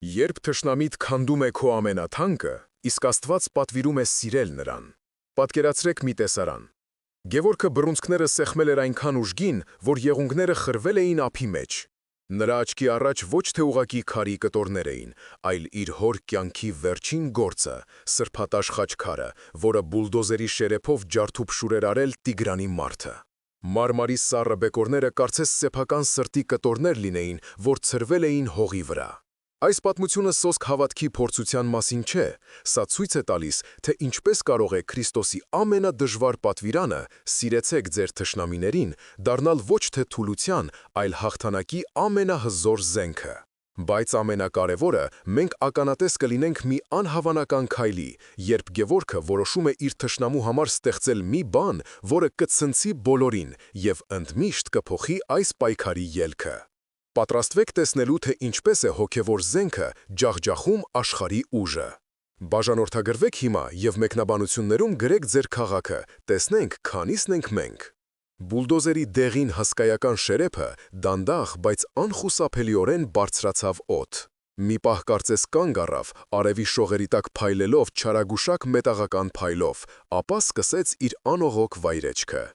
Երբ թշնամիդ քանդում է քո ամենաթանկը, իսկ Աստված պատվիրում է սիրել նրան։ Պատկերացրեք մի տեսարան։ Գևորգը բռունցքները սեղմել էր այնքան ուժգին, որ եղունգները խրվել էին ափի մեջ։ Նրա աչքի առաջ ոչ թե ուղղակի քարի կտորներ էին, այլ իր հոր կյանքի վերջին գործը, սրբատաշ խաչքարը, որը բուլդոզերի շերեփով ջարդուփշուր էր արել Տիգրանի մարդը։ Մարմարի սառը բեկորները կարծես սեփական սրտի կտորներ լինեին, որ ցրվել էին հողի վրա։ Այս պատմությունը սոսկ հավատքի փորձության մասին չէ, սա ցույց է տալիս, թե ինչպես կարող է Քրիստոսի ամենադժվար պատվիրանը՝ սիրեցեք ձեր թշնամիներին, դառնալ ոչ թե թուլության, այլ հաղթանակի ամենահզոր զենքը։ Բայց ամենակարևորը, մենք ականատես կլինենք մի անհավանական քայլի, երբ Գևորգը որոշում է իր թշնամու համար ստեղծել մի բան, որը կցնցի բոլորին և ընդմիշտ կփոխի այս պայքարի ելքը։ Պատրաստվեք տեսնելու, թե ինչպես է հոգևոր զենքը ջախջախում աշխարհի ուժը։ Բաժանորդագրվեք հիմա և մեկնաբանություններում գրեք ձեր քաղաքը, տեսնենք քանիսն ենք մենք։ Բուլդոզերի դեղին հսկայական շերեփը դանդաղ, բայց անխուսափելիորեն բարձրացավ օդ։ Մի պահ կարծես կանգ առավ, արևի շողերի տակ փայլելով չարագուշակ մետաղական փայլով, ապա սկսեց իր անողոք վայրեջքը։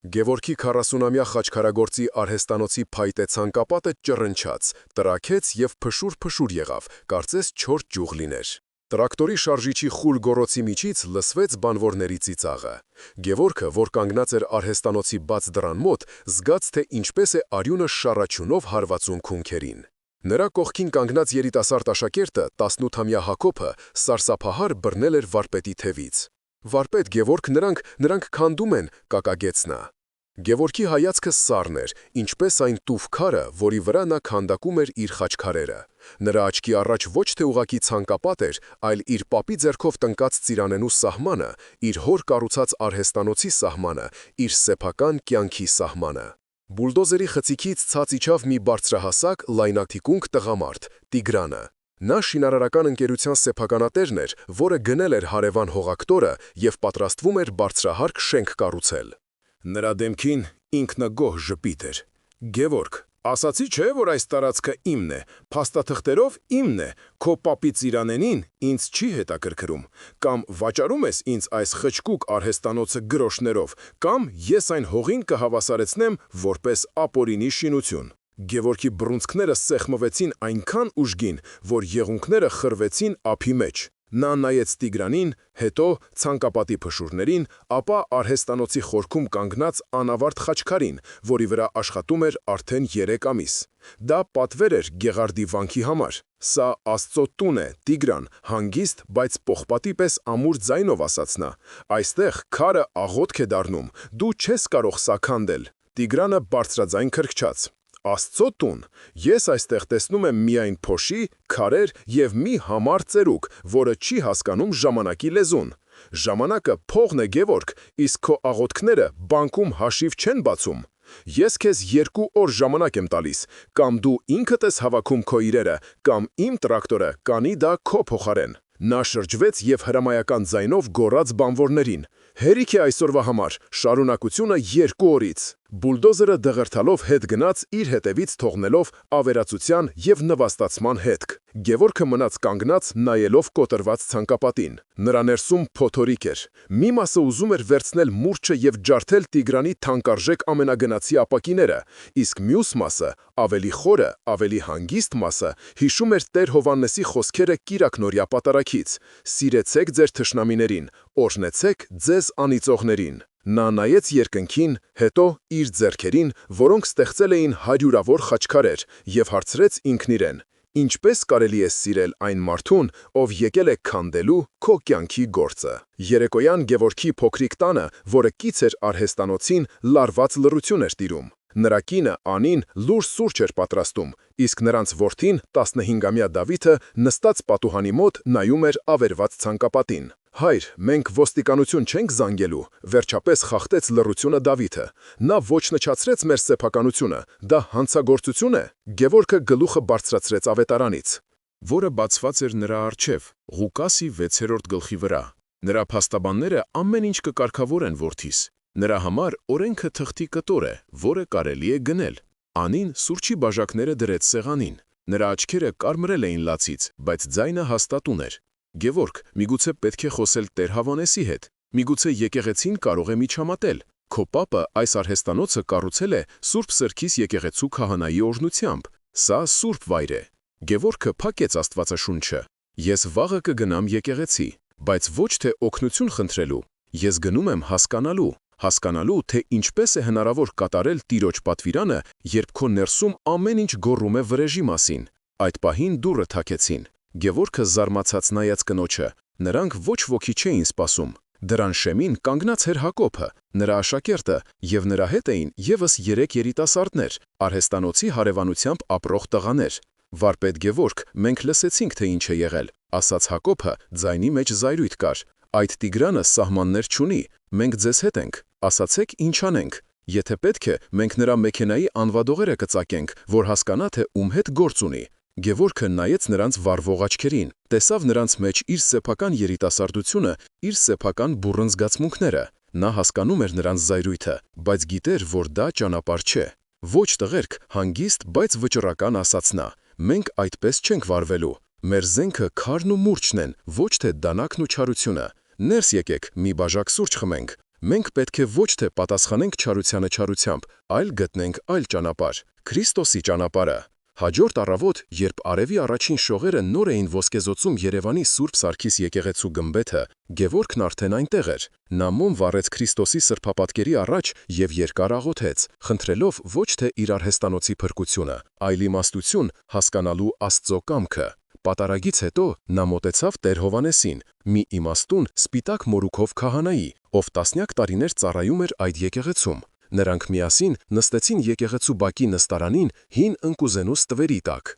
Գևորգի 40-ամյա խաչքարագործի արհեստանոցի փայտե ցանկապատը ճռնչաց, տրաքեց և փշուր եղավ, կարծես չոր ճյուղ լիներ։ Տրակտորի շարժիչի խուլ գոռոցի միջից լսվեց բանվորների ծիծաղը։ Գևորգը, որ կանգնած էր արհեստանոցի բաց դռան մոտ, զգաց, թե ինչպես է արյունը շառաչյունով հարվածում քունքերին։ Նրա կողքին կանգնած երիտասարդ աշակերտը, 18-ամյա Հակոբը, սարսափահար բռնել էր վարպետի թևից։ «Վարպետ Գևորգ, նրանք քանդում են», կակագեց նա։ Գևորգի հայացքը սառն էր, ինչպես այն տուֆ քարը, որի վրա նա քանդակում էր իր խաչքարերը։ Նրա աչքի առաջ ոչ թե ուղղակի ցանկապատ էր, այլ իր պապի ձեռքով տնկած ծիրանենու սահմանը, իր հոր կառուցած արհեստանոցի սահմանը, իր սեփական կյանքի սահմանը։ Բուլդոզերի խցիկից ցած իջավ մի բարձրահասակ, լայնաթիկունք տղամարդ՝ Տիգրանը։ Նա շինարարական ընկերության սեփականատերն էր, որը գնել էր հարևան հողակտորը և պատրաստվում էր բարձրահարկ շենք կառուցել։ Նրա դեմքին ինքնագոհ ժպիտ էր։ «Գևորգ, ասացի չէ, որ այս տարածքը իմն է, փաստաթղթերով իմն է, քո պապի ծիրանենին ինձ չի հետաքրքրում, կամ վաճառում ես ինձ այս խճկուկ արհեստանոցը գրոշներով, կամ ես այն հողին կհավասարեցնեմ որպես ապօրինի շինություն»։ Գևորգի բռունցքները սեղմվեցին այնքան ուժգին, որ եղունգները խրվեցին ափի մեջ։ Նա նայեց Տիգրանին, հետո ցանկապատի փշուրներին, ապա արհեստանոցի խորքում կանգնած անավարտ խաչքարին, որի վրա աշխատում էր արդեն 3 ամիս։ Դա պատվեր էր Գեղարդի վանքի համար։ «Սա Աստծո տուն է, Տիգրան», հանգիստ, բայց պողպատի պես ամուր ձայնով ասաց նա։ «Այստեղ քարը աղոթք է դառնում, դու չես կարող սա քանդել»։ Տիգրանը բարձրաձայն քրքչաց։ «Աստծո տուն։ Ես այստեղ տեսնում եմ միայն փոշի, քարեր և մի համառ ծերուկ, որը չի հասկանում ժամանակի լեզուն։ Ժամանակը փողն է, Գևորգ, իսկ քո աղոթքները բանկում հաշիվ չեն բացում։ Ես քեզ 2 օր ժամանակ եմ տալիս, կամ դու ինքդ ես հավաքում քո իրերը, կամ իմ տրակտորը կանի դա քո փոխարեն»։ Նա շրջվեց և հրամայական ձայնով գոռաց բանվորներին. «Հերիք է այսօրվա համար, շարունակությունը 2 օրից»։ Բուլդոզերը դղրդալով հետ գնաց, իր հետևից թողնելով ավերածության և նվաստացման հետք։ Գևորգը մնաց կանգնած, նայելով կոտրված ցանկապատին։ Նրա ներսում փոթորիկ էր։ Մի մասը ուզում էր վերցնել մուրճը և ջարդել Տիգրանի թանկարժեք ամենագնացի ապակիները, իսկ մյուս մասը, ավելի խորը, ավելի հանգիստ մասը, հիշում էր Տեր Հովհաննեսի խոսքերը Կիրակնօրյա պատարագից. «Սիրեցեք ձեր թշնամիներին, օրհնեցեք ձեզ անիծողներին»։ Նա նայեց երկնքին, հետո իր ձեռքերին, որոնք ստեղծել էին հարյուրավոր խաչքարեր, և հարցրեց ինքն իրեն. «Ինչպես կարելի է սիրել այն մարդուն, ով եկել է քանդելու քո կյանքի գործը»։ Երեկոյան Գևորգի փոքրիկ տանը, որը կից էր արհեստանոցին, լարված լռություն էր տիրում։ Նրա կինը Անին լուռ սուրճ էր պատրաստում, իսկ նրանց որդին, 15-ամյա Դավիթը, նստած պատուհանի մոտ նայում էր ավերված ցանկապատին։ «Հայր, մենք ոստիկանություն չենք զանգելու», վերջապես խախտեց լռությունը Դավիթը։ «Նա ոչնչացրեց մեր սեփականությունը, դա հանցագործություն է»։ Գևորգը գլուխը բարձրացրեց ավետարանից, որը բացված էր նրա առջև, Ղուկասի 6-րդ գլխի վրա։ «Նրա փաստաբանները ամեն ինչ կկարգավորեն, որդիս։ Նրա համար օրենքը թղթի կտոր է, որը կարելի է գնել»։ Անին սուրճի բաժակները դրեց սեղանին։ Նրա աչքերը կարմրել էին լացից, բայց ձայնը հաստատ ուներ։ Գևորգ, միգուցե պետք է խոսել Տեր Հավանեսի հետ, միգուցե եկեղեցին կարող է միջամտել։ Քո պապը այս արհեստանոցը կառուցել է Սուրբ Սրգիս եկեղեցու քահանայի օրհնությամբ։ Սա սուրբ վայր է։ Գևորգը փակեց Աստվածաշունչը։ Ես վաղը կգնամ եկեղեցի, բայց ոչ թե օգնություն խնդրելու։ Ես գնում եմ հասկանալու, թե ինչպես է հնարավոր կատարել Տիրոջ պատվիրանը, երբ քո ներսում ամեն ինչ գոռում է վրեժի մասին։ Այդ պահին դուռը թակեցին։ Գևորգը զարմացած նայեց կնոջը։ Նրանք ոչ ոքի չէին սպասում։ Դրան շեմին կանգնած էր Հակոբը, նրա աշակերտը, եւ նրա հետ էին եւս 3 երիտասարդներ, արհեստանոցի հարևանությամբ ապրող տղաներ։ Վարպետ Գևորգ, մենք լսեցինք, թե ինչ է եղել, ասաց Հակոբը, ձայնի մեջ զայրույթ կար։ Այդ Տիգրանը սահմաններ չունի, մենք ձեզ հետ ենք, ասացեք ինչ անենք։ Եթե պետք է, մենք նրա մեքենայի անվադողերը կծակենք, որ հասկանա, թե ում հետ գործ ունի։ Գևորգը նայեց նրանց վառվող աչքերին, տեսավ նրանց մեջ իր սեփական երիտասարդությունը, իր սեփական բուռն զգացմունքները։ Նա հասկանում էր նրանց զայրույթը, բայց գիտեր, որ դա ճանապարհ չէ։ Ոչ տղերք, հանգիստ, բայց վճռական ասաց նա։ Մենք այդպես չենք վարվելու։ Մեր զենքը քարն ու մուրճն են, ոչ թե դանակն ու չարությունը։ Ներս եկեք, մի բաժակ սուրճ խմենք։ Մենք պետք է ոչ թե պատասխանենք չարությանը չարությամբ, այլ գտնենք այլ ճանապարհ, Քրիստոսի ճանապարհը։ Հաջորդ առավոտ, երբ արևի առաջին շողերը նոր էին ոսկեզօծում Երևանի Սուրբ Սարգիս եկեղեցու գմբեթը, Գևորգն արդեն այնտեղ էր։ Նա մոմ վառեց Քրիստոսի սրբապատկերի առաջ եւ երկար աղոթեց, խնդրելով ոչ թե իր արհեստանոցի փրկությունը, այլ իմաստություն հասկանալու Աստծո կամքը։ Պատարագից հետո նա մոտեցավ Տեր Հովանեսին, մի իմաստուն սպիտակ մորուքով քահանայի, ով տասնյակ տարիներ ծառայում էր այդ եկեղեցում։ Նրանք միասին նստեցին եկեղեցու բակի նստարանին հին ընկուզենու ստվերի տակ։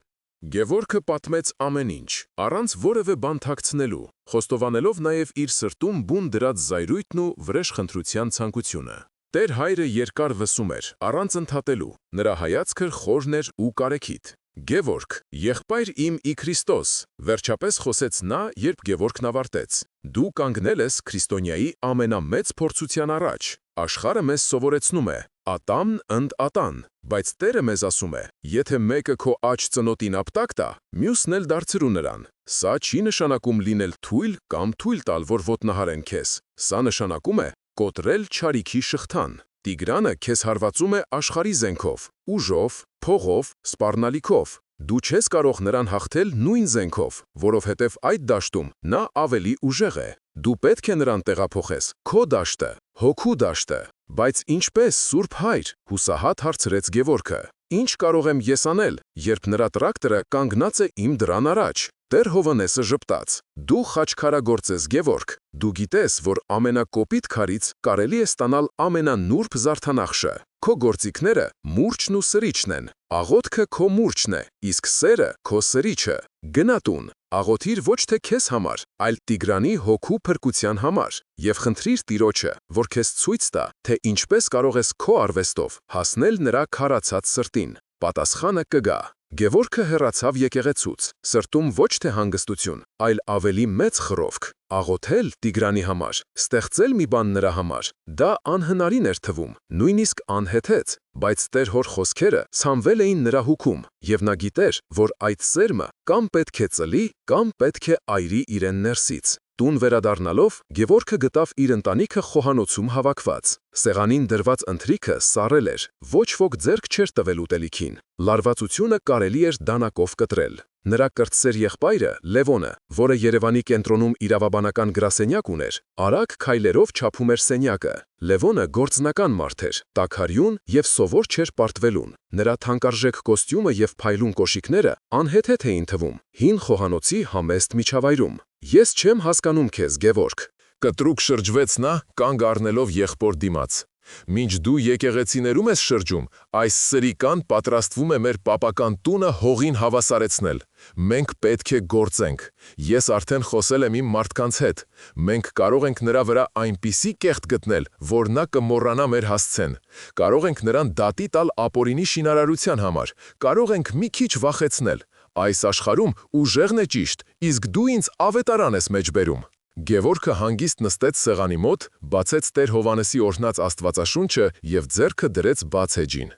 Գևորգը պատմեց ամեն ինչ, առանց որևէ բան թաքցնելու, խոստովանելով նաև իր սրտում բուն դրած զայրույթն ու վրեժխնդրության ցանկությունը։ Տեր հայրը երկար վսում էր, առանց ընդհատելու, նրա հայացքը խորն էր ու կարեկիտ։ Գևորգ, եղբայր իմ ի Քրիստոս, վերջապես խոսեց նա, երբ Գևորգն ավարտեց։ Դու կանգնել ես քրիստոնյայի ամենամեծ փորձության առաջ։ Աշխարհը մեզ սովորեցնում է. ատամն ընդ ատան, բայց Տերը մեզ ասում է. եթե մեկը քո աջ ծնոտին ապտակ տա, մյուսն էլ դարձրու նրան։ Սա չի նշանակում լինել թույլ կամ թույլ տալ, որ ոտնահարեն քեզ։ Սա նշանակում է կոտրել չարիքի շղթան։ Տիգրանը քեզ հարվածում է աշխարհի զենքով, ուժով, փողով, սպառնալիքով։ Դու չես կարող նրան հաղթել նույն զենքով, որովհետև այդ դաշտում նա ավելի ուժեղ է։ Դու պետք է նրան տեղափոխես, քո դաշտը, հոգու դաշտը։ Բայց ինչպես, Սուրբ Հայր, հուսահատ հարցրեց Գևորգը։ Ինչ կարող եմ ես անել, երբ նրա տրակտորը կանգնած է իմ դրան առաջ։ Տեր Հովանեսը ժպտաց. դու խաչքարագործ ես, Գևորգ, դու գիտես, որ ամենակոպիտ քարից կարելի է ստանալ ամենանուրբ զարդանախշը։ Քո գործիքները մուրճն ու սրիչն են։ Աղոթքը քո մուրճն է, իսկ սերը քո սրիչը։ Գնա տուն, աղոթիր ոչ թե քեզ համար, այլ Տիգրանի հոգու փրկության համար, եւ խնդրիր Տիրոջը, որ քեզ ցույց տա, թե ինչպես կարող ես քո արվեստով հասնել նրա քարացած սրտին։ Պատասխանը կգա։ Գևորգը հեռացավ եկեղեցուց, սրտում ոչ թե հանգստություն, այլ ավելի մեծ խռովք։ Աղոթել Տիգրանի համար, ստեղծել մի բան նրա համար, դա անհնարին էր թվում, նույնիսկ անհեթեթ, բայց Տեր Հոր խոսքերը ցանվել էին նրա հոգում, եւ նա գիտեր, որ այդ սերմը կամ պետք է ծլի, կամ պետք է այրի իրեն ներսից։ Տուն վերադառնալով, Գևորգը գտավ իր ընտանիքը խոհանոցում հավաքված։ Սեղանին դրված ընթրիքը սառել էր, ոչ ոք ձեռք չէր տվել ուտելիքին։ Լարվածությունը կարելի էր դանակով կտրել։ Նրա կրտսեր եղբայրը Լևոնը, որը Երևանի կենտրոնում իրավաբանական գրասենյակ ուներ, արագ քայլերով չափում էր սենյակը։ Լևոնը գործնական մարդ էր, տաքարյուն եւ սովոր չէր պարտվելուն։ Նրա թանկարժեք կոստյումը եւ փայլուն կոշիկները անհեթեթ էին թվում հին խոհանոցի համեստ միջավայրում։ Ես չեմ հասկանում քեզ, Գևորգ։ Կտրուկ շրջվեց նա, կանգ առնելով եղբոր դիմաց։ Մինչ դու եկեղեցիներում ես շրջում, այս սրիկան պատրաստվում է մեր պապական տունը հողին հավասարեցնել։ Մենք պետք է գործենք։ Ես արդեն խոսել եմ իմ մարդկանց հետ։ Մենք կարող ենք նրա վրա այնպիսի կեղտ գտնել, որ նա կմոռանա մեր հասցեն։ Կարող ենք նրան դատի տալ ապօրինի շինարարության համար։ Կարող ենք մի քիչ վախեցնել։ Այս աշխարհում ուժեղն է ճիշտ, իսկ դու ինձ ավետարան ես մեջբերում։ Գևորգը հանգիստ նստեց սեղանի մոտ, բացեց Տեր Հովանեսի օրհնած Աստվածաշունչը եւ ձեռքը դրեց բաց էջին։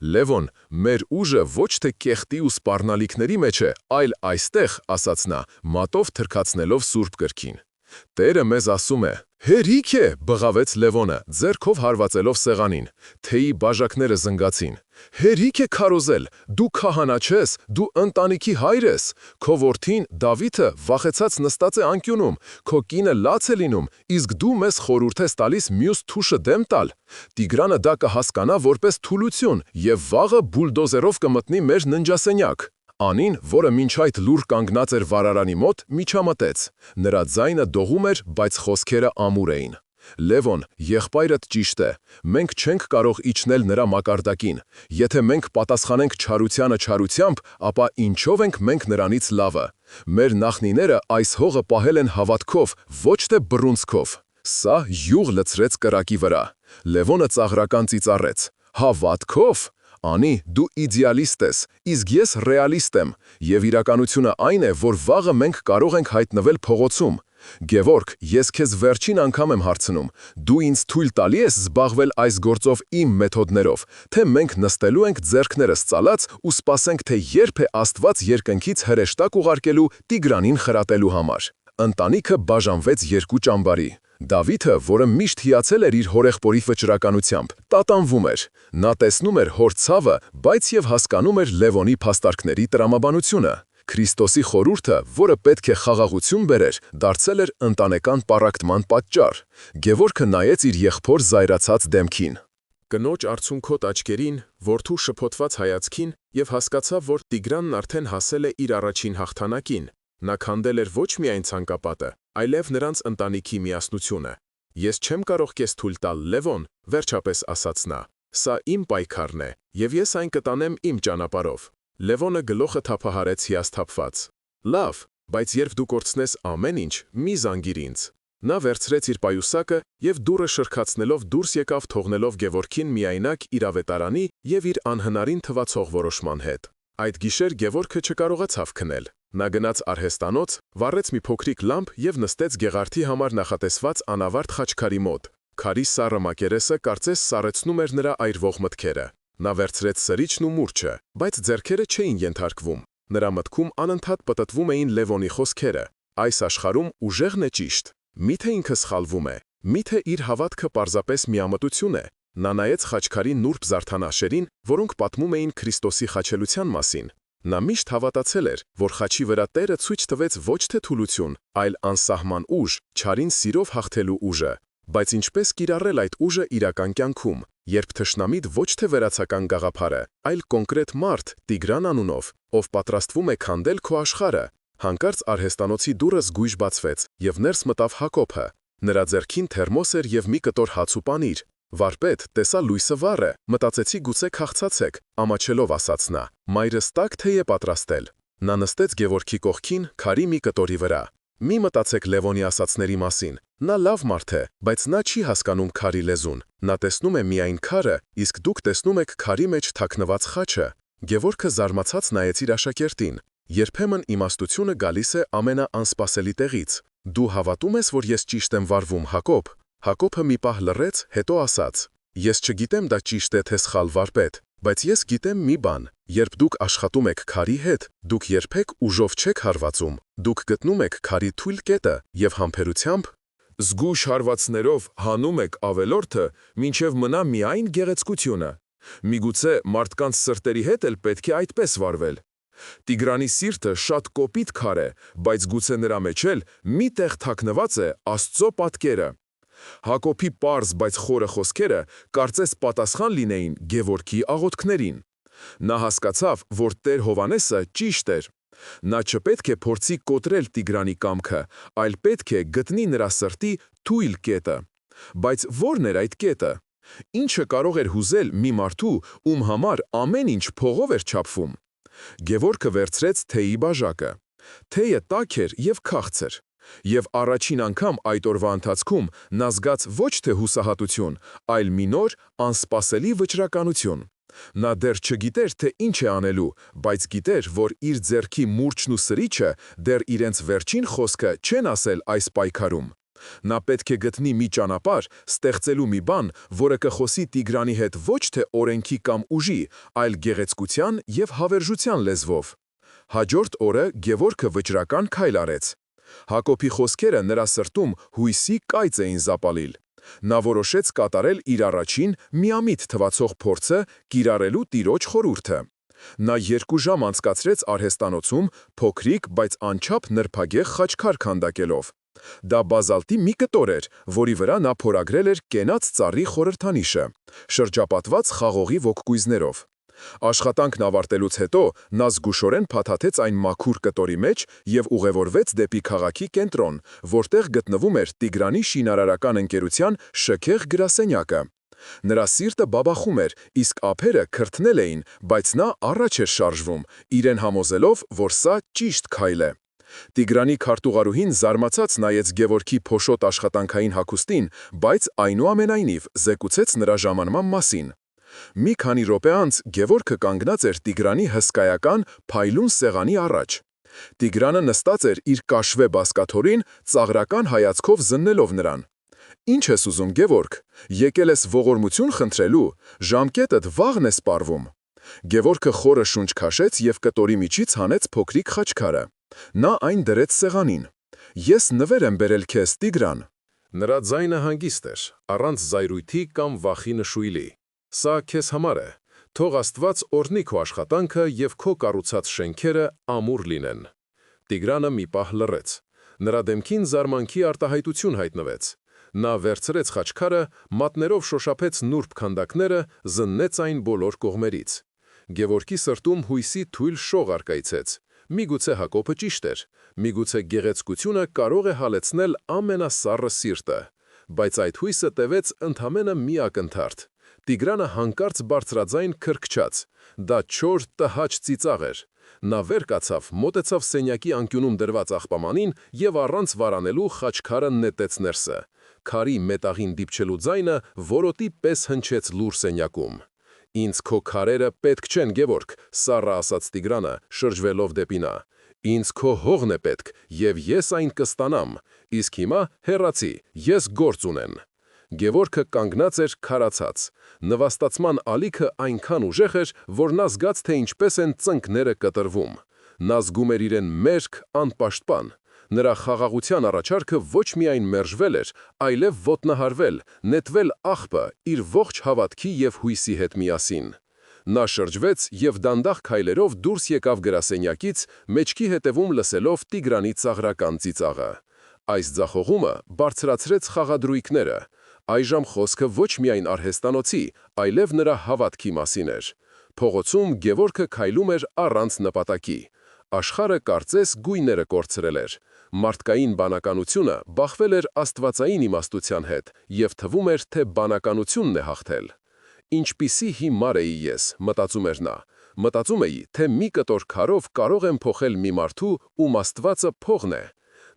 Լևոն, մեր ուժը ոչ թե կեղտի ու սպառնալիքների մեջ է, այլ այստեղ, ասաց նա, մատով թրքացնելով Սուրբ Գրքին։ Տերը մեզ ասում է. «Հերիք է», բղավեց Լևոնը, ձեռքով հարվածելով սեղանին։ Թեյի բաժակները զնգացին։ «Հերիք է քարոզել, դու քահանա չես, դու ընտանիքի հայր ես։ Քո որդին Դավիթը վախեցած նստած է անկյունում, քո կինը լաց է լինում, իսկ դու մեզ խորհուրդ ես տալիս մյուս թուշը դեմ տալ։ Տիգրանը դա կհասկանա որպես թուլություն և վաղը բուլդոզերով կմտնի մեր ննջասենյակ»։ Անին, որը մինչ այդ լուռ կանգնած էր վառարանի մոտ, միջամտեց։ Նրա ձայնը դողում էր, բայց խոսքերը ամուր էին։ Լևոն, եղբայրդ ճիշտ է։ Մենք չենք կարող իջնել նրա մակարդակին։ Եթե մենք պատասխանենք չարությանը չարությամբ, ապա ինչով ենք մենք նրանից լավը։ Մեր նախնիները այս հողը պահել են հավատքով, ոչ թե բռունցքով։ Սա յուղ լցրեց կրակի վրա։ Լևոնը ծաղրական ծիծաղեց։ Հավատքով։ Անի, դու իդեալիստ ես, իսկ ես ռեալիստ եմ, և իրականությունը այն է, որ վաղը մենք կարող ենք հայտնվել փողոցում։ Գևորգ, ես քեզ վերջին անգամ եմ հարցնում, դու ինձ թույլ տալի ես զբաղվել այս գործով իմ մեթոդներով, թե մենք նստելու ենք ձեռքներս ծալած ու սպասենք, թե երբ է Աստված երկնքից հրեշտակ ուղարկելու Տիգրանին խրատելու համար։ Ընտանիքը բաժանվեց երկու ճամբարի։ Դավիթը, որը միշտ հիացել էր իր հորեղբորի վճռականությամբ, տատանվում էր։ Նա տեսնում էր հոր ցավը, բայց և հասկանում էր Լևոնի փաստարկների տրամաբանությունը։ Քրիստոսի խորհուրդը, որը պետք է խաղաղություն բերեր, դարձել էր ընտանեկան պառակտման պատճառ։ Գևորգը նայեց իր եղբոր զայրացած դեմքին։ Կնոջ արցունքոտ աչքերին, որդու շփոթված հայացքին և հասկացավ, որ Տիգրանն արդեն հասել է իր առաջին հաղթանակին։ Նա քանդել էր ոչ միայն ցանկապատը, այլև նրանց ընտանիքի միասնությունը։ Ես չեմ կարող քեզ թույլ տալ, Լևոն, վերջապես ասաց նա։ Սա իմ պայքարն է, և ես այն կտանեմ իմ ճանապարհով։ Լևոնը գլուխը թափահարեց հիասթափված։ Լավ, բայց երբ դու կորցնես ամեն ինչ, մի զանգիր ինձ։ Նա վերցրեց իր պայուսակը և դուռը շրխացնելով դուրս եկավ, թողնելով Գևորգին միայնակ իր ավետարանի և իր անհնարին թվացող որոշման հետ։ Այդ գիշեր Գևորգը չկարողացավ քնել։ Նա գնաց արհեստանոց, վառեց մի փոքրիկ լամպ և նստեց Գեղարդի համար նախատեսված անավարտ խաչքարի մոտ։ Քարի սառը մակերեսը կարծես սառեցնում էր նրա այրվող մտքերը։ Նա վերցրեց սրիչն ու մուրճը, բայց ձեռքերը չէին ենթարկվում։ Նրա մտքում անընդհատ պտտվում էին Լևոնի խոսքերը։ Այս աշխարհում ուժեղն է ճիշտ։ Միթե ինքը սխալվում է։ Միթե իր հավատքը պարզապես միամտություն է։ Նա նայեց խաչքարի նուրբ զարդանախշերին, որոնք պատմում էին Քրիստոսի խաչելության մասին։ Նա միշտ հավատացել էր, որ խաչի վրա Տերը ցույց տվեց ոչ թե թուլություն, այլ անսահման ուժ, չարին սիրով հաղթելու ուժը։ Բայց ինչպես կիրառել այդ ուժը իրական կյանքում, երբ թշնամիդ ոչ թե վերացական գաղափար է, այլ կոնկրետ մարդ, Տիգրան անունով, ով պատրաստվում է քանդել քո աշխարհը։ Հանկարծ արհեստանոցի դուռը զգույշ բացվեց, և ներս մտավ Հակոբը։ Նրա ձեռքին թերմոս էր և մի կտոր հաց ու պանիր։ Վարպետ, տեսա լույսը վառ է, մտածեցի գուցե քաղցացեք, ամաչելով ասաց նա։ Մայրս տաք թեյ է պատրաստել։ Նա նստեց Գևորգի կողքին, քարի մի կտորի վրա։ Մի մտածեք Լևոնի ասածների մասին։ Նա լավ մարդ է, բայց նա չի հասկանում քարի լեզուն։ Նա տեսնում է միայն քարը, իսկ դուք տեսնում եք քարի մեջ թաքնված խաչը։ Գևորգը զարմացած նայեց իր աշակերտին։ Երբեմն իմաստությունը գալիս է ամենաանսպասելի տեղից։ Դու հավատում ես, որ ես ճիշտ եմ վարվում, Հակոբ։ Հակոբը մի պահ լռեց, հետո ասաց. Ես չգիտեմ դա ճիշտ է թե սխալ, վարպետ, բայց ես գիտեմ մի բան. երբ դուք աշխատում եք քարի հետ, դուք երբեք ուժով չեք հարվածում, դուք գտնում եք քարի թույլ կետը և համբերությամբ զգույշ հարվածներով հանում եք ավելորդը, մինչև մնա միայն գեղեցկությունը։ Միգուցե մարդկանց սրտերի հետ էլ պետք է այդպես վարվել։ Տիգրանի սիրտը շատ կոպիտ քար է, բայց գուցե նրա մեջ էլ մի տեղ թաքնված է Աստծո պատկերը։ Հակոբի պարզ, բայց խորը խոսքերը կարծես պատասխան լինեին Գևորգի աղոթքներին։ Նա հասկացավ, որ Տեր Հովհաննեսը ճիշտ էր։ Նա չպետք է փորձի կոտրել Տիգրանի կամքը, այլ պետք է գտնի նրա սրտի թույլ կետը։ Բայց ո՞րն էր այդ կետը։ Ինչը կարող էր հուզել մի մարդու, ում համար ամեն ինչ փողով էր չափվում։ Գևորգը վերցրեց թեյի բաժակը։ Թեյը տաք էր և քաղցր։ Եվ առաջին անգամ այդ օրվա ընթացքում նա զգաց ոչ թե հուսահատություն, այլ մի նոր, անսպասելի վճռականություն։ Նա դեռ չգիտեր, թե ինչ է անելու, բայց գիտեր, որ իր ձեռքի մուրճն ու սրիչը դեռ իրենց վերջին խոսքը չեն ասել այս պայքարում։ Նա պետք է գտնի մի ճանապարհ, ստեղծելու մի բան, որը կխոսի Տիգրանի հետ ոչ թե օրենքի կամ ուժի, այլ գեղեցկության և հավերժության լեզվով։ Հաջորդ օրը Գևորգը վճռական քայլ արեց։ Հակոբի խոսքերը նրա սրտում հույսի կայծ էին զապալիլ։ Նա որոշեց կատարել իր առաջին միամիտ թվացող փորձը՝ կիրառելու Տիրոջ խորհուրդը։ Նա 2 ժամ անցկացրեց արհեստանոցում, փոքրիկ, բայց անչափ նրբագեղ խաչքար քանդակելով։ Դա բազալտի մի կտոր էր, որի վրա նա փորագրել էր կենաց ծառի խորհրդանիշը, շրջապատված խաղողի ոգկույզներով։ Աշխատանքն ավարտելուց հետո նա զգուշորեն փաթաթեց այն մաքուր կտորի մեջ և ուղևորվեց դեպի քաղաքի կենտրոն, որտեղ գտնվում էր Տիգրանի շինարարական ընկերության շքեղ գրասենյակը։ Նրա սիրտը բաբախում էր, իսկ ափերը քրթնել էին, բայց նա առաջ էր շարժվում, իրեն համոզելով, որ սա ճիշտ քայլ է։ Տիգրանի քարտուղարուհին զարմացած նայեց Գևորգի փոշոտ աշխատանքային հագուստին, բայց այնուամենայնիվ զեկուցեց նրա ժամանման մասին։ Մի քանի րոպե անց Գևորգը կանգնած էր Տիգրանի հսկայական, փայլուն սեղանի առաջ։ Տիգրանը նստած էր իր կաշվե բազկաթոռին, ծաղրական հայացքով զննելով նրան։ «Ինչ ես ուզում, Գևորգ, եկել ես ողորմություն խնդրելու, ժամկետդ վաղն է սպառվում»։ Գևորգը խորը շունչ քաշեց և կտորի միջից հանեց փոքրիկ խաչքարը։ Նա այն դրեց սեղանին։ «Ես նվեր եմ բերել քեզ, Տիգրան»։ Նրա ձայնը հանգիստ էր, առանց զայրույթի կամ վախի նշույլի։ «Սա քեզ համար է։ Թող Աստված օրհնի քո աշխատանքը և քո կառուցած շենքերը ամուր լինեն»։ Տիգրանը մի պահ լռեց։ Նրա դեմքին զարմանքի արտահայտություն հայտնվեց։ Նա վերցրեց խաչքարը, մատներով շոշափեց նուրբ քանդակները, զննեց այն բոլոր կողմերից։ Գևորգի սրտում հույսի թույլ շող առկայծեց։ Միգուցե Հակոբը ճիշտ էր, միգուցե գեղեցկությունը կարող է հալեցնել ամենասառը սիրտը։ Բայց այդ հույսը տևեց ընդամենը մի ակնթարթ։ Տիգրանը հանկարծ բարձրաձայն քրքչաց։ Դա չոր տհաճ ծիծաղ էր։ Նա վեր կացավ, մոտեցավ սենյակի անկյունում դրված աղբամանին և առանց վարանելու խաչքարը նետեց ներսը։ Քարի մետաղին դիպչելու ձայնը որոտի պես հնչեց լուռ սենյակում։ «Ինձ քո քարերը պետք չեն, Գևորգ», սառը ասաց Տիգրանը, շրջվելով դեպի նա։ «Ինձ քո հողն է պետք, և ես այն կստանամ։ Իսկ հիմա հեռացի, ես գործ ունեմ»։ Գևորգը կանգնած էր քարացած։ Նվաստացման ալիքը այնքան ուժեղ էր, որ նա զգաց, թե ինչպես են ծնկները կտրվում։ Նա զգում էր իրեն մերկ, անպաշտպան։ Նրա խաղաղության առաջարկը ոչ միայն մերժվել էր, այլև ոտնահարվել, նետվել աղբը, իր ողջ հավատքի և հույսի հետ միասին։ Նա շրջվեց և դանդաղ քայլերով դուրս եկավ գրասենյակից, մեջքի հետևում լսելով Տիգրանի ծաղրական ծիծաղը։ Այս ձախողումը բարձրացրեց խաղադրույքները։ Այժմ խոսքը ոչ միայն արհեստանոցի, այլև նրա հավատքի մասին էր։ Փողոցում Գևորգը քայլում էր առանց նպատակի։ Աշխարհը կարծես գույները կորցրել էր։ Մարդկային բանականությունը բախվել էր աստվածային իմաստության հետ, և թվում էր, թե բանականությունն է հաղթել։ «Ինչպիսի հիմար էի ես», մտածում էր նա։ Մտածում էի, թե մի կտոր քարով կարող եմ փոխել մի մարդու, ում Աստվածը փողն է։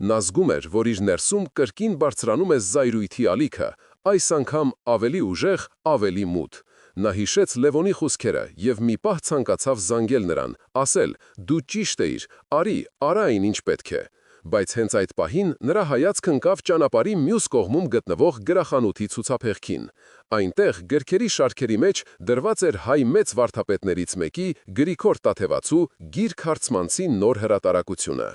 Նա զգում էր, որ իր ներսում կրկին բարձրանում է զայրույթի ալիքը, այս անգամ ավելի ուժեղ, ավելի մութ։ Նա հիշեց Լևոնի խոսքերը և մի պահ ցանկացավ զանգել նրան, ասել. «Դու ճիշտ էիր, արի, արա այն, ինչ պետք է»։ Բայց հենց այդ պահին նրա հայացքը ընկավ ճանապարհի մյուս կողմում գտնվող գրախանութի ցուցափեղկին։ Այնտեղ գրքերի շարքերի մեջ դրված էր հայ մեծ վարդապետներից մեկի՝ Գրիգոր Տաթևացու «Գիրք հարցմանցի» նոր հրատարակությունը։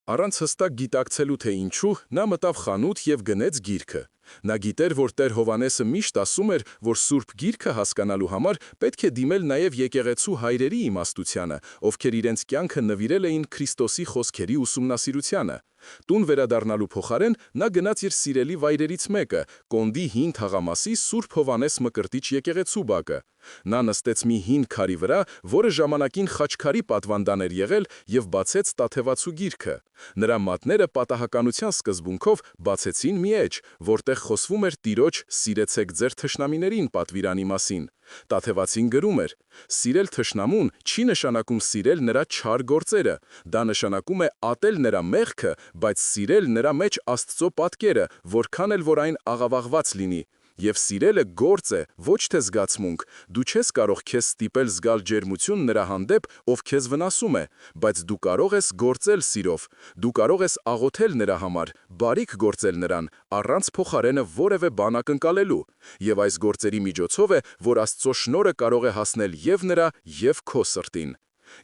Առանց հստակ գիտակցելու, թե ինչու, նա մտավ խանութ և գնեց գիրքը։ Նա գիտեր, որ Տեր Հովհաննեսը միշտ ասում էր, որ Սուրբ Գիրքը հասկանալու համար պետք է դիմել նաև եկեղեցու հայրերի իմաստությանը, ովքեր իրենց կյանքը նվիրել էին Քրիստոսի խոսքերի ուսումնասիրությանը։ Տուն վերադառնալու փոխարեն նա գնաց իր սիրելի վայրերից մեկը՝ Կոնդի հին թաղամասի Սուրբ Հովհաննես Մկրտիչ եկեղեցու բակը։ Նա նստեց մի հին քարի վրա, որը ժամանակին խաչքարի պատվանդան էր եղել, և բացեց Տաթևացու գիրքը։ Նրա մատները պատահականության սկզբունքով բացեցին մի էջ, որտեղ խոսվում էր Տիրոջ «Սիրեցեք ձեր թշնամիներին» պատվիրանի մասին։ Տաթևացին գրում էր. «Սիրել թշնամուն չի նշանակում սիրել նրա չար գործերը, դա նշանակում է ատել նրա մեղքը, բայց սիրել նրա մեջ Աստծո պատկերը, որքան էլ որ այն աղավաղված լինի։ Եվ սիրելը գործ է, ոչ թե զգացմունք, դու չես կարող քեզ ստիպել զգալ ջերմություն նրա հանդեպ, ով քեզ վնասում է, բայց դու կարող ես գործել սիրով, դու կարող ես աղոթել նրա համար, բարիք գործել նրան, առանց փոխարենը որևէ բան ակնկալելու, եւ այս գործերի միջոցով է, որ Աստծո շնորհը կարող է հասնել եւ նրա, եւ քո սրտին։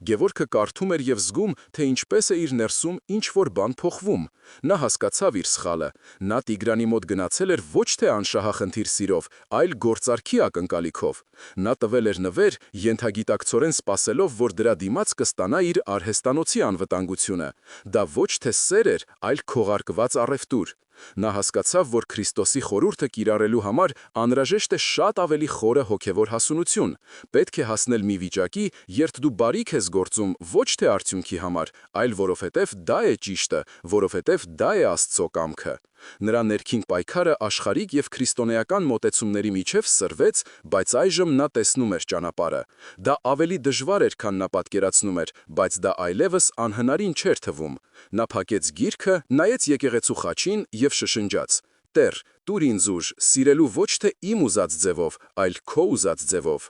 Գևորգը կարդում էր եւ զգում, թե ինչպես է իր ներսում ինչ-որ բան փոխվում։ Նա հասկացավ իր սխալը։ Նա Տիգրանի մոտ գնացել էր ոչ թե անշահախնդիր սիրով, այլ գործարքի ակնկալիքով։ Նա տվել էր նվեր, ենթագիտակցորեն սպասելով, որ դրա դիմաց կստանա իր արհեստանոցի անվտանգությունը։ Դա ոչ թե սեր էր, այլ քողարկված առևտուր։ Նա հասկացավ, որ Քրիստոսի խորհուրդը կիրառելու համար անհրաժեշտ է շատ ավելի խորը հոգևոր հասունություն։ Պետք է հասնել մի վիճակի, երբ դու բարիք ես գործում ոչ թե արդյունքի համար, այլ որովհետև դա է ճիշտը, որովհետև դա է Աստծո կամքը։ Նրա ներքին պայքարը աշխարհիկ եւ քրիստոնեական մոտեցումների միջև սրվեց, բայց այժմ նա տեսնում էր ճանապարհը։ Դա ավելի դժվար էր, քան նա պատկերացնում էր, բայց դա այլևս անհնարին չէր թվում։ Նա փակեց գիրքը, նայեց եկեղեցու խաչին եւ շշնջաց. «Տեր, տուր ինձ ուժ, սիրելու ոչ թե իմ ուզած ձևով, այլ քո ուզած ձևով»։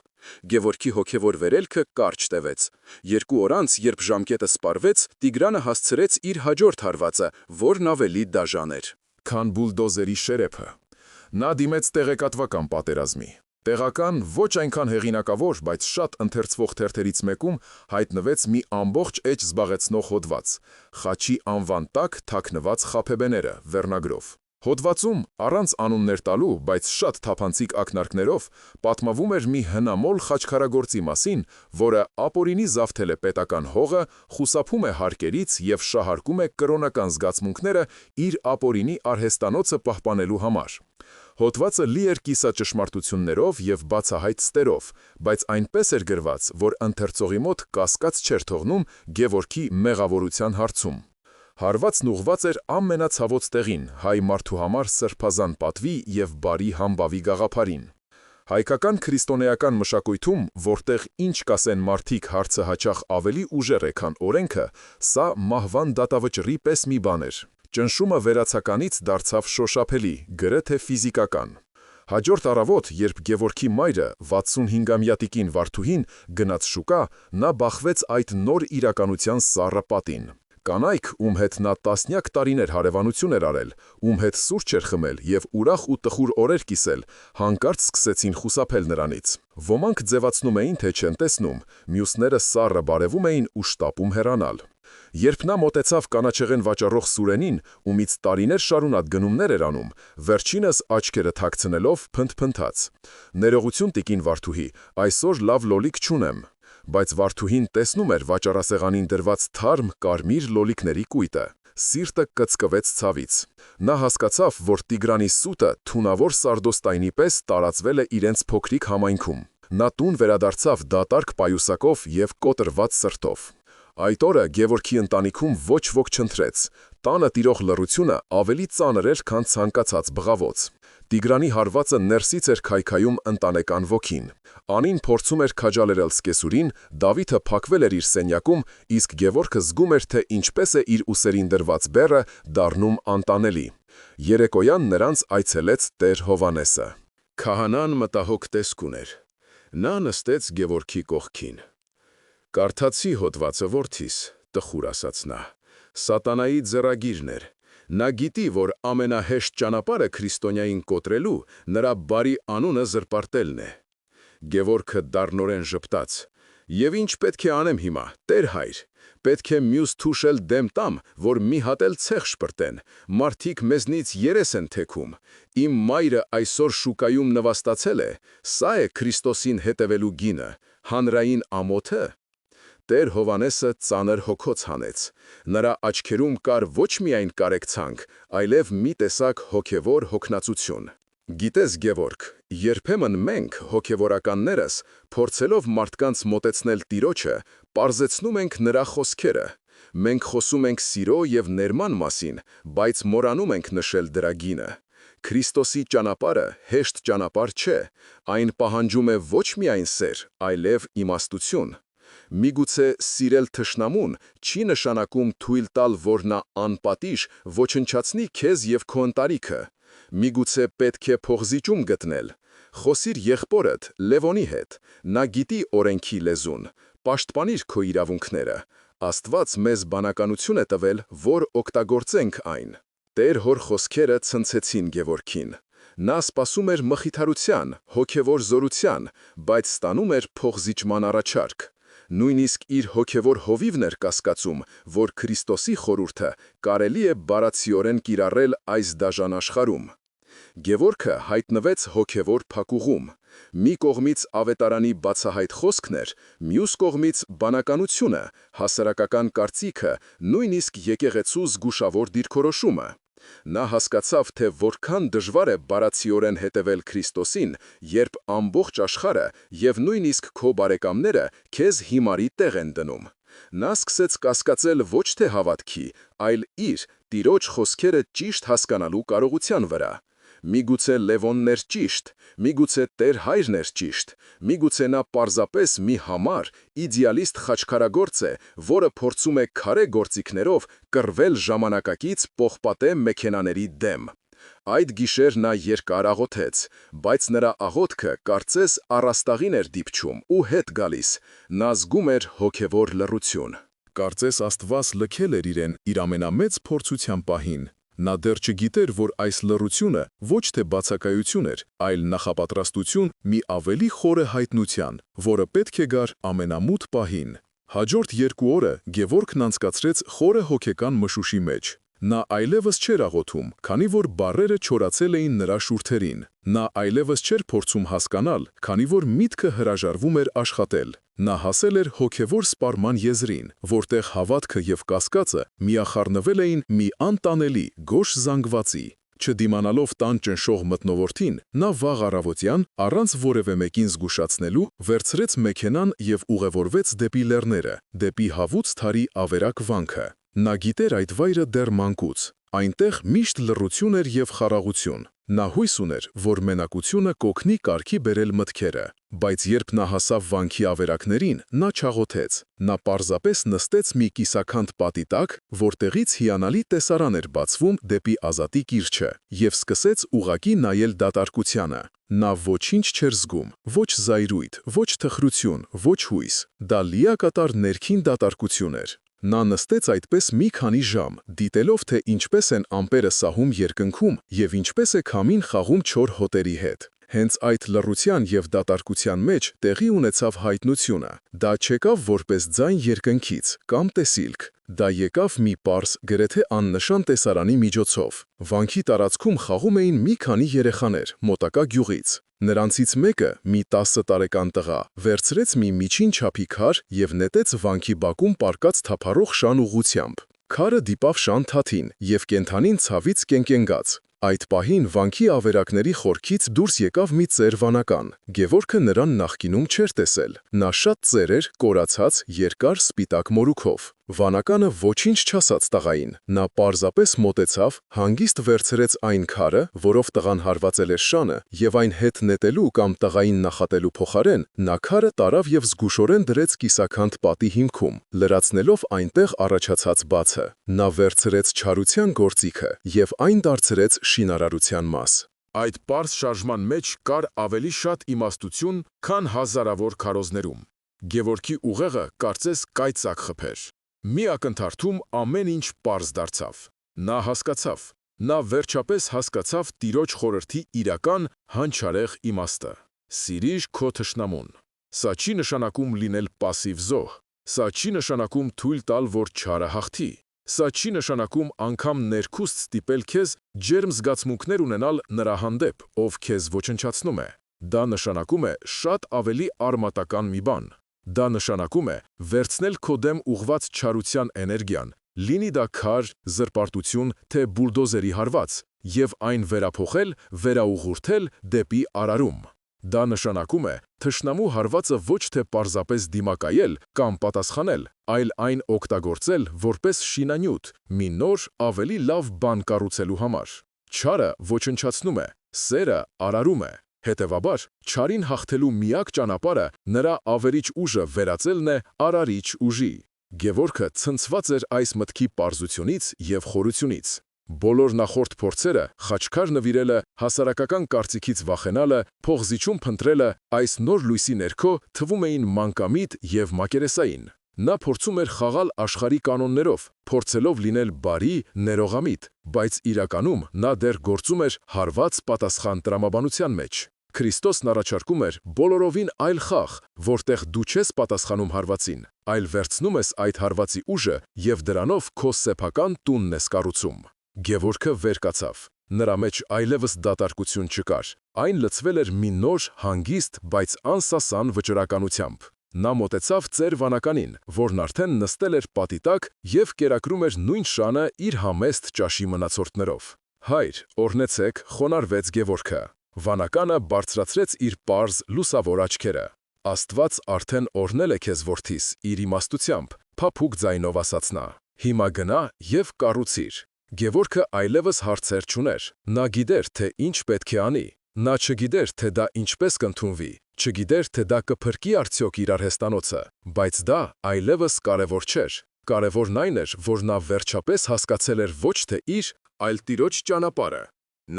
Գևորգի հոգևոր վերելքը կարճ տևեց։ 2 օր անց, երբ ժամկետը սպառվեց, Տիգրանը հասցրեց իր հաջորդ հարվածը, որն ավելի դաժան էր։ Քան բուլդոզերի շերեփը։ Նա դիմեց տեղեկատվական պատերազմի։ Տեղական ոչ այնքան հեղինակավոր, բայց շատ ընթերցվող թերթերից մեկում հայտնվեց մի ամբողջ էջ զբաղեցնող հոդված՝ «Խաչի անվան տակ թաքնված խաբեբեները» վերնագրով։ Հոդվածում, առանց անուններ տալու, բայց շատ թափանցիկ ակնարկներով, պատմվում էր մի հնամոլ խաչքարագործի մասին, որը ապօրինի զավթել է պետական հողը, խուսափում է հարկերից եւ շահարկում է կրոնական զգացմունքները իր ապօրինի արհեստանոցը պահպանելու համար։ Հոդվածը լի էր կիսաճշմարտություններով եւ բացահայտ ստերով, բայց այնպես էր գրված, որ ընթերցողի մոտ կասկած չէր թողնում Գևորգի մեղավորության հարցում։ Հարվածն ուղղված էր ամենացավոց տեղին, հայ մարդու համար սրբազան պատվի եւ բարի համբավի գաղափարին։ Հայկական քրիստոնեական մշակույթում, որտեղ ինչ կասեն մարդիկ հարցը հաճախ ավելի ուժեղ է, քան օրենքը, սա մահվան դատավճռի պես մի բան էր։ Ճնշումը վերացականից դարձավ շոշափելի, գրեթե ֆիզիկական։ Հաջորդ առավոտ, երբ Գևորգի մայրը, 65-ամյա տիկին Վարդուհին, գնաց շուկա, նա բախվեց այդ նոր իրականության սառը պատին։ Կանայք, ում հետ նա տասնյակ տարիներ հարևանություն էր արել, ում հետ սուրճ էր խմել եւ ուրախ ու տխուր օրեր կիսել, հանկարծ սկսեցին խուսափել նրանից։ Ոմանք ձևացնում էին, թե չեն տեսնում, մյուսները սառը բարևում էին ու շտապում հեռանալ։ Երբ նա մոտեցավ կանաչեղեն վաճառող Սուրենին, ումից տարիներ շարունակ գնումներ էր անում, վերջինս աչքերը թաքցնելով փնթփնթաց. «Ներողություն, տիկին Վարդուհի, այսօր լավ լոլիկ չունեմ»։ Բայց Վարդուհին տեսնում էր վաճառասեղանին դրված թարմ կարմիր լոլիկների կույտը։ Սիրտը կծկվեց ցավից։ Նա հասկացավ, որ Տիգրանի սուտը թունավոր սարդոստայնի պես տարածվել է իրենց փոքրիկ համայնքում։ Նա տուն վերադարձավ դատարկ պայուսակով եւ կոտրված սրտով։ Այդ օրը Գևորգի ընտանիքում ոչ ոք չընթրեց։ Տանը տիրող լռությունը ավելի ծանր էր, քան ցանկացած բղավոց։ Տիգրանի հարվածը ներսից էր քայքայում ընտանեկան ոգին։ Անին փորձում էր քաջալերել սկեսուրին, Դավիթը փակվել էր իր սենյակում, իսկ Գևորգը զգում էր, թե ինչպես է իր ուսերին դրված բեռը դառնում անտանելի։ Երեկոյան նրանց այցելեց Տեր Հովանեսը։ Քահանան մտահոգ տեսք ուներ։ Նա նստեց Գևորգի կողքին։ «Կարդացի հոդվածը որդիս», տխուր ասաց նա, «սատանայի ձեռագիրն էր։ Նա գիտի, որ ամենահեշտ ճանապարհը քրիստոնյային կոտրելու, նրա բարի անունը զրպարտելն է»։ Գևորգը դառնորեն ժպտաց. «Եվ ինչ պետք է անեմ հիմա, Տեր հայր։ Պետք է մյուս թուշել դեմ տամ, որ մի հատ էլ ցեխ շպրտեն։ Մարդիկ մեզնից երես են թեքում։ Իմ մայրը այսօր շուկայում նվաստացել է։ Սա է Քրիստոսին հետևելու գինը, հանրային ամոթը»։ Տեր Հովանեսը ծանր հոգոց հանեց։ Նրա աչքերում կար ոչ միայն կարեկցանք, այլև մի տեսակ հոգևոր հոգնածություն։ «Գիտես, Գևորգ, երբեմն մենք, հոգևորականներս, փորձելով մարդկանց մոտեցնել Տիրոջը, պարզեցնում ենք նրա խոսքերը։ Մենք խոսում ենք սիրո եւ ներման մասին, բայց մոռանում ենք նշել դրա գինը։ Քրիստոսի ճանապարհը հեշտ ճանապարհ չէ, այն պահանջում է ոչ միայն սեր, այլև իմաստություն։ Միգուցե սիրել թշնամուն չի նշանակում թույլ տալ, որ նա անպատիժ ոչնչացնի քեզ եւ քո ընտանիքը։ Միգուցե պետք է փողզիջում գտնել։ Խոսիր եղբորդ Լևոնի հետ, նա գիտի օրենքի լեզուն, պաշտպանիր քո իրավունքները։ Աստված մեզ բանականություն է տվել, որ օգտագործենք այն։ Տեր հոր խոսքերը ցնցեցին Գևորգին։ Նա սպասում էր մխիթարության, հոգևոր զորության, բայց ստանում էր փողզիջման առաջարկ։ Նույնիսկ իր հոգևոր հովիվն էր կասկածում, որ Քրիստոսի խորհուրդը կարելի է բառացիորեն կիրառել այս դաժան աշխարհում։ Գևորգը հայտնվեց հոգևոր փակուղում։ Մի կողմից ավետարանի բացահայտ խոսքն էր, մյուս կողմից բանականությունը, հասարակական կարծիքը, նույնիսկ եկեղեցու զգուշավոր դիրքորոշումը։ Նա հասկացավ, թե որքան դժվար է բառացիորեն հետևել Քրիստոսին, երբ ամբողջ աշխարհը և նույնիսկ քո բարեկամները քեզ հիմարի տեղ են դնում։ Նա սկսեց կասկածել ոչ թե հավատքի, այլ իր Տիրոջ խոսքերը ճիշտ հասկանալու կարողության վրա։ Միգուցե Լևոնն էր ճիշտ, միգուցե Տեր Հայրն էր ճիշտ, միգուցե նա պարզապես մի համար, իդեալիստ խաչքարագործ է, որը փորձում է քարե գործիքներով կռվել ժամանակակից պողպատե մեքենաների դեմ։ Այդ գիշեր նա երկար աղոթեց, բայց նրա աղոթքը կարծես առաստաղին էր դիպչում ու հետ գալիս, նա զգում էր հոգևոր լռություն։ Կարծես Աստված լքել էր իրեն իր ամենամեծ փորձության պահին։ Նա դեռ չգիտեր, որ այս լռությունը ոչ թե բացակայություն էր, այլ նախապատրաստություն մի ավելի խորը հայտնության, որը պետք է գար ամենամութ պահին։ Հաջորդ 2 օրը Գևորգն անցկացրեց խորը հոգեկան մշուշի մեջ։ Նա այլևս չէր աղոթում, քանի որ բառերը չորացել էին նրա շուրթերին։ Նա այլևս չէր փորձում հասկանալ, քանի որ միտքը հրաժարվում էր աշխատել։ Նա հասել էր հոգևոր սպառման եզրին, որտեղ հավատքը և կասկածը միախառնվել էին մի անտանելի գորշ զանգվածի։ Չդիմանալով տան ճնշող մթնոլորտին, նա վաղ առավոտյան, առանց որևէ մեկին զգուշացնելու, վերցրեց մեքենան և ուղևորվեց դեպի լեռները, դեպի Հավուց Թարի ավերակ վանքը։ Նա գիտեր այդ վայրը դեռ մանկուց։ Այնտեղ միշտ լռություն էր և խաղաղություն։ Նա հույս ուներ, որ մենակությունը կօգնի կարգի բերել մտքերը, բայց երբ նա հասավ վանքի ավերակներին, նա չաղոթեց։ Նա պարզապես նստեց մի կիսաքանդ պատի տակ, որտեղից հիանալի տեսարան էր բացվում դեպի Ազատի կիրճը, և սկսեց ուղղակի նայել դատարկությանը։ Նա ոչինչ չէր զգում, ոչ զայրույթ, ոչ թխրություն, ոչ հույս։ Դա լիակատար ներքին դատարկություն էր։ Նա նստեց այդպես մի քանի ժամ, դիտելով, թե ինչպես են ամպերը սահում երկնքում և ինչպես է քամին խաղում չոր հոտերի հետ։ Հենց այդ լռության և դատարկության մեջ տեղի ունեցավ հայտնությունը։ Դա չեկավ որպես ձայն երկնքից կամ տեսիլք։ Դա եկավ մի պարզ, գրեթե աննշան տեսարանի միջոցով։ Վանքի տարածքում խաղում էին մի քանի երեխաներ մոտակա գյուղից։ Նրանցից մեկը, մի 10 տարեկան տղա, վերցրեց մի միջին չափի քար և նետեց վանքի բակում պառկած թափառող շան ուղղությամբ։ Քարը դիպավ շան թաթին, և կենդանին ցավից կենկենգաց։ Այդ պահին վանքի ավերակների խորքից դուրս եկավ մի ծեր վանական։ Գևորգը նրան նախկինում չէր տեսել։ Նա շատ ծեր էր, կորացած, երկար սպիտակ մորուքով։ Վանականը ոչինչ չասաց տղային։ Նա պարզապես մոտեցավ, հանգիստ վերցրեց այն քարը, որով տղան հարվածել էր շանը, և այն հետ նետելու կամ տղային նախատելու փոխարեն, նա քարը տարավ և զգուշորեն դրեց կիսաքանդ պատի հիմքում, լրացնելով այնտեղ առաջացած բացը։ Նա վերցրեց չարության գործիքը և այն դարձրեց շինարարության մաս։ Այդ պարզ շարժման մեջ կար ավելի շատ իմաստություն, քան հազարավոր քարոզներում։ Գևորգի ուղեղը կարծես կայծակ խփեր։ Մի ակնթարթում ամեն ինչ պարզ դարձավ։ Նա հասկացավ։ Նա վերջապես հասկացավ Տիրոջ խորհրդի իրական հանճարեղ իմաստը։ Սիրիր քո թշնամուն։ Սա չի նշանակում լինել պասիվ զոհ։ Սա չի նշանակում թույլ տալ, որ չարը հաղթի։ Սա չի նշանակում անգամ ներքուստ ստիպել քեզ ջերմ զգացմունքներ ունենալ նրա հանդեպ, ով քեզ ոչնչացնում է։ Դա նշանակում է շատ ավելի արմատական մի բան։ Դա նշանակում է վերցնել քո դեմ ուղղված չարության էներգիան, լինի դա քար, զրպարտություն, թե բուլդոզերի հարված, և այն վերափոխել, վերաուղղորդել դեպի արարում։ Դա նշանակում է թշնամու հարվածը ոչ թե պարզապես դիմակայել կամ պատասխանել, այլ այն օգտագործել որպես շինանյութ մի նոր, ավելի լավ բան կառուցելու համար։ Չարը ոչնչացնում է, սերը արարում է։ Հետևաբար, չարին հաղթելու միակ ճանապարհը նրա ավերիչ ուժը վերածելն է արարիչ ուժի։ Գևորգը ցնցված էր այս մտքի պարզությունից և խորությունից։ Բոլոր նախորդ փորձերը խաչքար նվիրելը, հասարակական կարծիքից վախենալը, փողզիջում փնտրելը այս նոր լույսի ներքո թվում էին մանկամիտ եւ մակերեսային։ Նա փորձում էր խաղալ աշխարհի կանոններով, փորձելով լինել բարի, ներողամիտ, բայց իրականում նա դեռ գործում էր հարված պատասխան տրամաբանության մեջ։ Քրիստոսն առաջարկում էր բոլորովին այլ խաղ, որտեղ դու չես պատասխանում հարվածին, այլ վերցնում ես այդ հարվածի ուժը եւ դրանով քո սեփական տունն ես կառուցում։ Գևորգը վեր կացավ։ Նրա մեջ այլևս դատարկություն չկար։ Այն լցվել էր մի նոր, հանգիստ, բայց անսասան վճռականությամբ։ Նա մոտեցավ ծեր վանականին, որն արդեն նստել էր պատի տակ եւ կերակրում էր նույն շանը իր համեստ ճաշի մնացորդներով։ «Հայր, օրհնեցեք», խոնարհվեց Գևորգը։ Վանականը բարձրացրեց իր պարզ լուսավոր աչքերը։ «Աստված արդեն օրհնել է քեզ որդիս իր իմաստությամբ», փափուկ ձայնով ասաց նա։ «Հիմա գնա եւ կառուցիր»։ Գևորգը այլևս հարցեր չուներ։ Նա գիտեր, թե ինչ պետք է անի։ Նա չգիտեր, թե դա ինչպես կընդունվի, չգիտեր, թե դա կփրկի արդյոք իր արհեստանոցը, բայց դա այլևս կարևոր չէր։ Կարևորն այն էր, որ նա վերջապես հասկացել էր ոչ թե իր, այլ Տիրոջ ճանապարհը։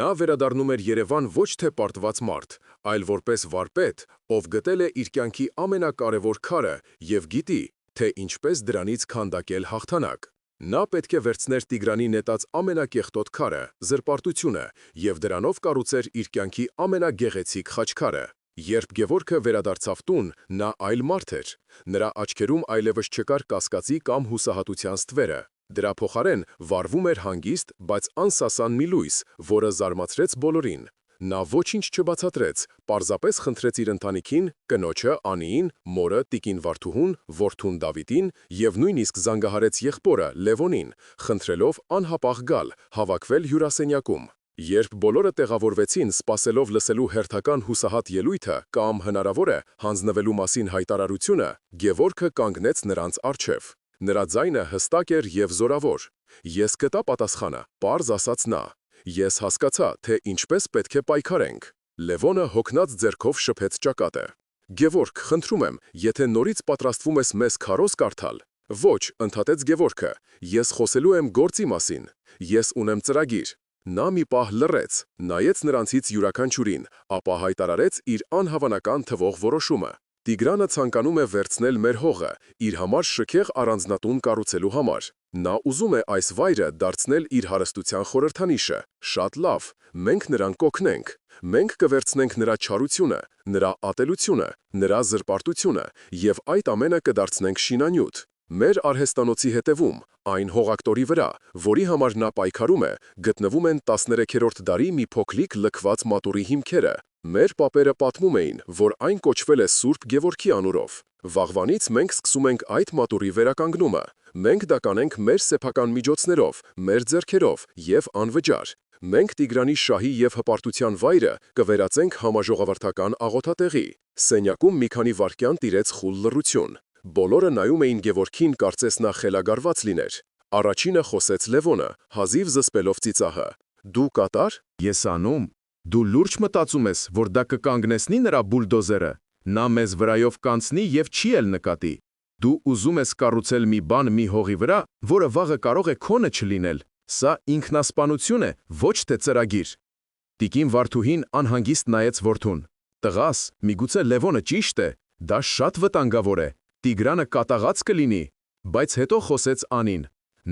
Նա վերադառնում էր Երևան ոչ թե պարտված մարդ, այլ որպես վարպետ, ով գտել է իր կյանքի ամենակարևոր քարը եւ գիտի, թե ինչպես դրանից քանդակել հաղթանակ։ Նա պետք է վերցներ Տիգրանի նետած ամենակեղտոտ քարը, զրպարտությունը, եւ դրանով կառուցեր իր կյանքի ամենագեղեցիկ խաչքարը։ Երբ Գևորգը վերադարձավ տուն, նա այլ մարդ էր։ Նրա աչքերում այլևս չկար կասկածի կամ հուսահատության ստվերը։ Դրա փոխարեն վառվում էր հանգիստ, բայց անսասան մի լույս, որը զարմացրեց բոլորին։ Նա ոչինչ չբացատրեց, պարզապես խնդրեց իր ընտանիքին, կնոջը Անիին, մորը տիկին Վարդուհուն, որդուն Դավիթին եւ նույնիսկ զանգահարեց եղբորը Լևոնին, խնդրելով անհապաղ գալ, հավաքվել հյուրասենյակում։ Երբ բոլորը տեղավորվեցին, սպասելով լսելու հերթական հուսահատ ելույթը կամ հնարավոր է հանձնվելու մասին հայտարարությունը, Գևորգը կանգնեց նրանց առջև։ Նրա ձայնը հստակ էր եւ զորավոր։ «Ես կտա պատասխանը», պարզ ասաց նա։ «Ես հասկացա, թե ինչպես պետք է պայքարենք»։ Լևոնը հոգնած ձեռքով շփեց ճակատը։ «Գևորգ, խնդրում եմ, եթե նորից պատրաստվում ես մեզ քարոզ կարդալ»։ «Ոչ», ընդհատեց Գևորգը, «ես խոսելու եմ գործի մասին։ Ես ունեմ ծրագիր»։ Նա մի պահ լռեց, նայեց նրանցից յուրաքանչյուրին, ապա հայտարարեց իր անհավանական թվող որոշումը։ «Տիգրանը ցանկանում է վերցնել մեր հողը, իր համար շքեղ առանձնատուն կառուցելու համար։ Նա ուզում է այս վայրը դարձնել իր հարստության խորհրդանիշը։ Շատ լավ, մենք նրան կօգնենք։ Մենք կվերցնենք նրա չարությունը, նրա ատելությունը, նրա զրպարտությունը եւ այդ ամենը կդարձնենք շինանյութ։ Մեր արհեստանոցի հետևում, այն հողակտորի վրա, որի համար նա պայքարում է, գտնվում են 13-րդ դարի մի փոքրիկ լքված մատուռի հիմքերը։ Մեր պապերը պատմում էին, որ այն կոչվել է Սուրբ Գևորգի անունով։ Վաղվանից մենք սկսում ենք այդ մատուռի վերականգնումը։ Մենք դա կանենք մեր սեփական միջոցներով, մեր ձեռքերով եւ անվճար։ Մենք Տիգրանի շահի եւ հպարտության վայրը կվերածենք համաժողովրդական աղոթատեղի։ Սենյակում մի քանի վայրկյան տիրեց խուլ լռություն։ Բոլորը նայում էին Գևորգին, կարծես նա խելագարված լիներ։ Առաջինը խոսեց Լևոնը, հազիվ զսպելով ծիծաղը։ «Դու կատար»։ «Ես անում»։ «Դու լուրջ մտածում ես, որ դա կկանգնեցնի նրա բուլդոզերը։ Նա մեզ վրայով կանցնի եւ չի էլ նկատի։ Դու ուզում ես կառուցել մի բան մի հողի վրա, որը վաղը կարող է քոնը չլինել։ Սա ինքնասպանություն է, ոչ թե ծրագիր»։ Տիկին Վարդուհին անհանգիստ նայեց որդուն։ «Տղաս, միգուցե Լևոնը ճիշտ է։ Դա շատ վտանգավոր է։ Տիգրանը կատաղած կլինի»։ Բայց հետո խոսեց Անին։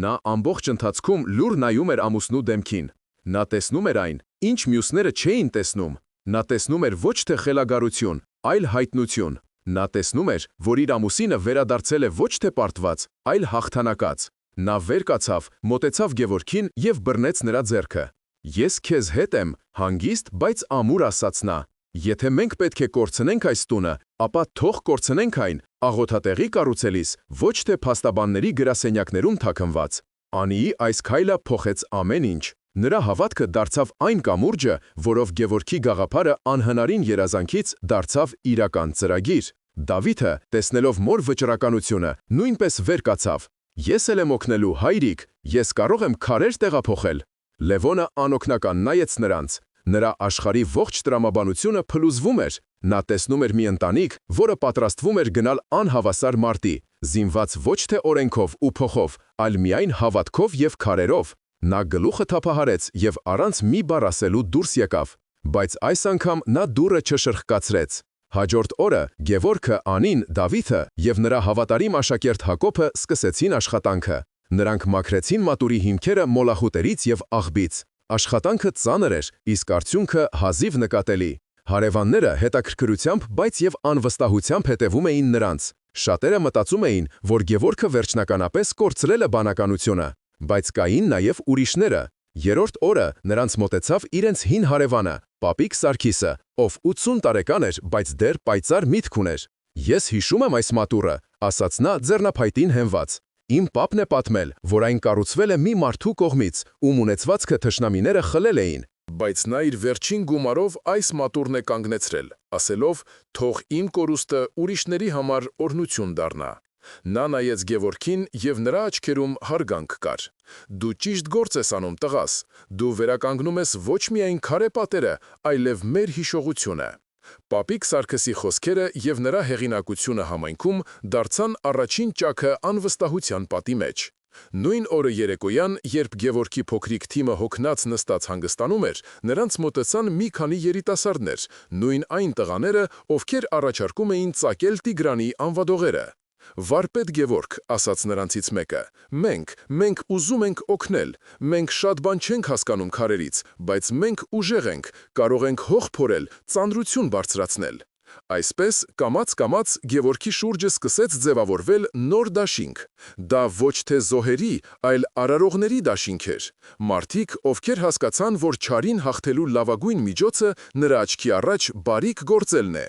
Նա ամբողջ ընթացքում լուր նայում էր ամուսնու դեմքին։ Նա տեսնում էր այն, ինչ մյուսները չէին տեսնում։ Նա տեսնում էր ոչ թե խելագարություն, այլ հայտնություն։ Նա տեսնում էր, որ իր ամուսինը վերադարձել է ոչ թե պարտված, այլ հաղթանակած։ Նա վեր կացավ, մոտեցավ Գևորգին եւ բռնեց նրա ձեռքը։ «Ես քեզ հետ եմ», հանգիստ, բայց ամուր ասաց նա։ «Եթե մենք պետք է կորցնենք այս տունը, ապա թող կորցնենք այն, աղոթատեղի կառուցելիս, ոչ թե փաստաբանների գրասենյակներում թաքնված»։ Անիի այս քայլը փոխեց ամեն ինչ։ Նրա հավատքը դարձավ այն կամուրջը, որով Գևորգի գաղափարը անհնարին երազանքից դարձավ իրական ծրագիր։ Դավիթը, տեսնելով մոր վճռականությունը, նույնպես վեր կացավ։ «Ես էլ եմ օգնելու, հայրիկ, ես կարող եմ քարեր տեղափոխել»։ Լևոնը անօգնական նայեց նրանց։ Նրա աշխարհի ողջ տրամաբանությունը փլուզվում էր։ Նա տեսնում էր մի ընտանիք, որը պատրաստվում էր գնալ անհավասար մարտի, զինված ոչ թե օրենքով ու փոխով, այլ միայն հավատքով եւ քարերով։ Նա գլուխը թափահարեց և առանց մի բառ ասելու դուրս եկավ, բայց այս անգամ նա դուռը չշրխկացրեց։ Հաջորդ օրը Գևորգը, Անին, Դավիթը և նրա հավատարիմ աշակերտ Հակոբը սկսեցին աշխատանքը։ Նրանք մաքրեցին մատուրի հիմքերը մոլախուտերից և աղբից։ Աշխատանքը ծանր էր, իսկ արդյունքը հազիվ նկատելի։ Հարևանները հետաքրքրությամբ, բայց և անվստահությամբ հետևում էին նրանց։ Շատերը մտածում էին, որ Գևորգը վերջնականապես կորցրել է բանականությունը, բայց կային նաև ուրիշները։ Երրորդ օրը նրանց մոտեցավ իրենց հին հարևանը, Պապիկ Սարգիսը, ով 80 տարեկան էր, բայց դեռ պայծառ միտք ուներ։ «Ես հիշում եմ այս մատուռը», ասաց նա ձեռնափայտին հենված։ «Իմ պապն է պատմել, որ այն կառուցվել է մի մարդու կողմից, ում ունեցվածքը թշնամիները խլել էին։ Բայց նա իր վերջին գումարով այս մատուռն է կանգնեցրել, ասելով, թող իմ կորուստը ուրիշների համար օրհնություն դառնա»։ Նա նայեց Գևորգին և նրա աչքերում հարգանք կար։ «Դու ճիշտ գործ ես անում, տղաս։ Դու վերականգնում ես ոչ միայն քարե պատերը, այլև մեր հիշողությունը»։ Պապիկ Սարգսի խոսքերը և նրա հեղինակությունը համայնքում դարձան առաջին ճաքը անվստահության պատի մեջ։ Նույն օրը երեկոյան, երբ Գևորգի փոքրիկ թիմը հոգնած նստած հանգստանում էր, նրանց մոտեցան մի քանի երիտասարդներ, նույն այն տղաները, ովքեր առաջարկում էին ծակել Տիգրանի անվադողերը։ «Վարպետ Գևորգ», ասաց նրանցից մեկը, մենք ուզում ենք օգնել, մենք շատ բան չենք հասկանում քարերից, բայց մենք ուժեղ ենք, կարող ենք հող փորել, ծանրություն բարձրացնել։ Այսպես, կամաց-կամաց Գևորգի շուրջը սկսեց ձևավորվել նոր դաշինք։ Դա ոչ թե զոհերի, այլ արարողների դաշինք էր։ Մարդիկ, ովքեր հասկացան, որ չարին հաղթելու լավագույն միջոցը նրա աչքի առաջ բարիք գործելն է։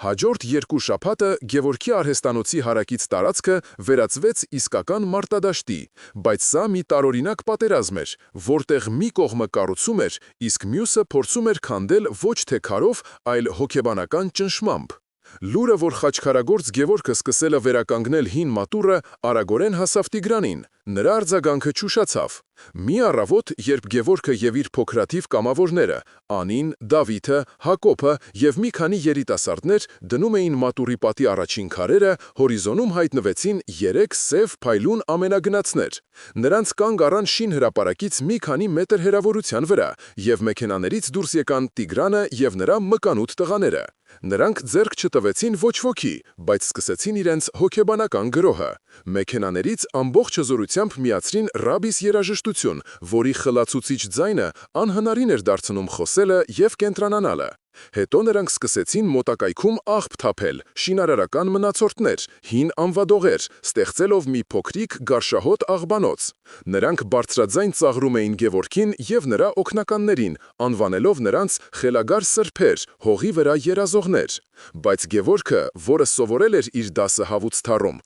Հաջորդ 2 շաբաթը Գևորգի արհեստանոցի հարակից տարածքը վերածվեց իսկական մարտադաշտի, բայց սա մի տարօրինակ պատերազմ էր, որտեղ մի կողմը կառուցում էր, իսկ մյուսը փորձում էր քանդել ոչ թե քարով, այլ հոգեբանական ճնշմամբ։ Լուրը, որ խաչքարագործ Գևորգը սկսել է վերականգնել հին մատուռը, արագորեն հասավ Տիգրանին։ Նրա արձագանքը չուշացավ։ Մի առավոտ, երբ Գևորգը և իր փոքրաթիվ կամավորները՝ Անին, Դավիթը, Հակոբը և մի քանի երիտասարդներ դնում էին մատուռի պատի առաջին քարերը, հորիզոնում հայտնվեցին 3 սև փայլուն ամենագնացներ։ Նրանց կանգ առան շին հրապարակից մի քանի մետր հեռավորության վրա, և մեքենաներից դուրս եկան Տիգրանը և նրա մկանուտ տղաները։ Նրանք ձեռք չտվեցին ոչ ոքի, բայց սկսեցին իրենց հոգեբանական գրոհը։ Մեքենաներից ամբողջ հզորությամբ միացրին ռաբիս երաժշտություն, որի խլացուցիչ ձայնը անհնարին էր դարձնում խոսելը և կենտրոնանալը։ Հետո նրանք սկսեցին մոտակայքում աղբ թափել, շինարարական մնացորդներ, հին անվադողեր, ստեղծելով մի փոքրիկ գարշահոտ աղբանոց։ Նրանք բարձրաձայն ծաղրում էին Գևորգին և նրա օգնականներին, անվանելով նրանց խելագար սրբեր, հողի վրա երազողներ։ Բայց Գևորգը, որը սովորել էր իր դասը հավուց թառում,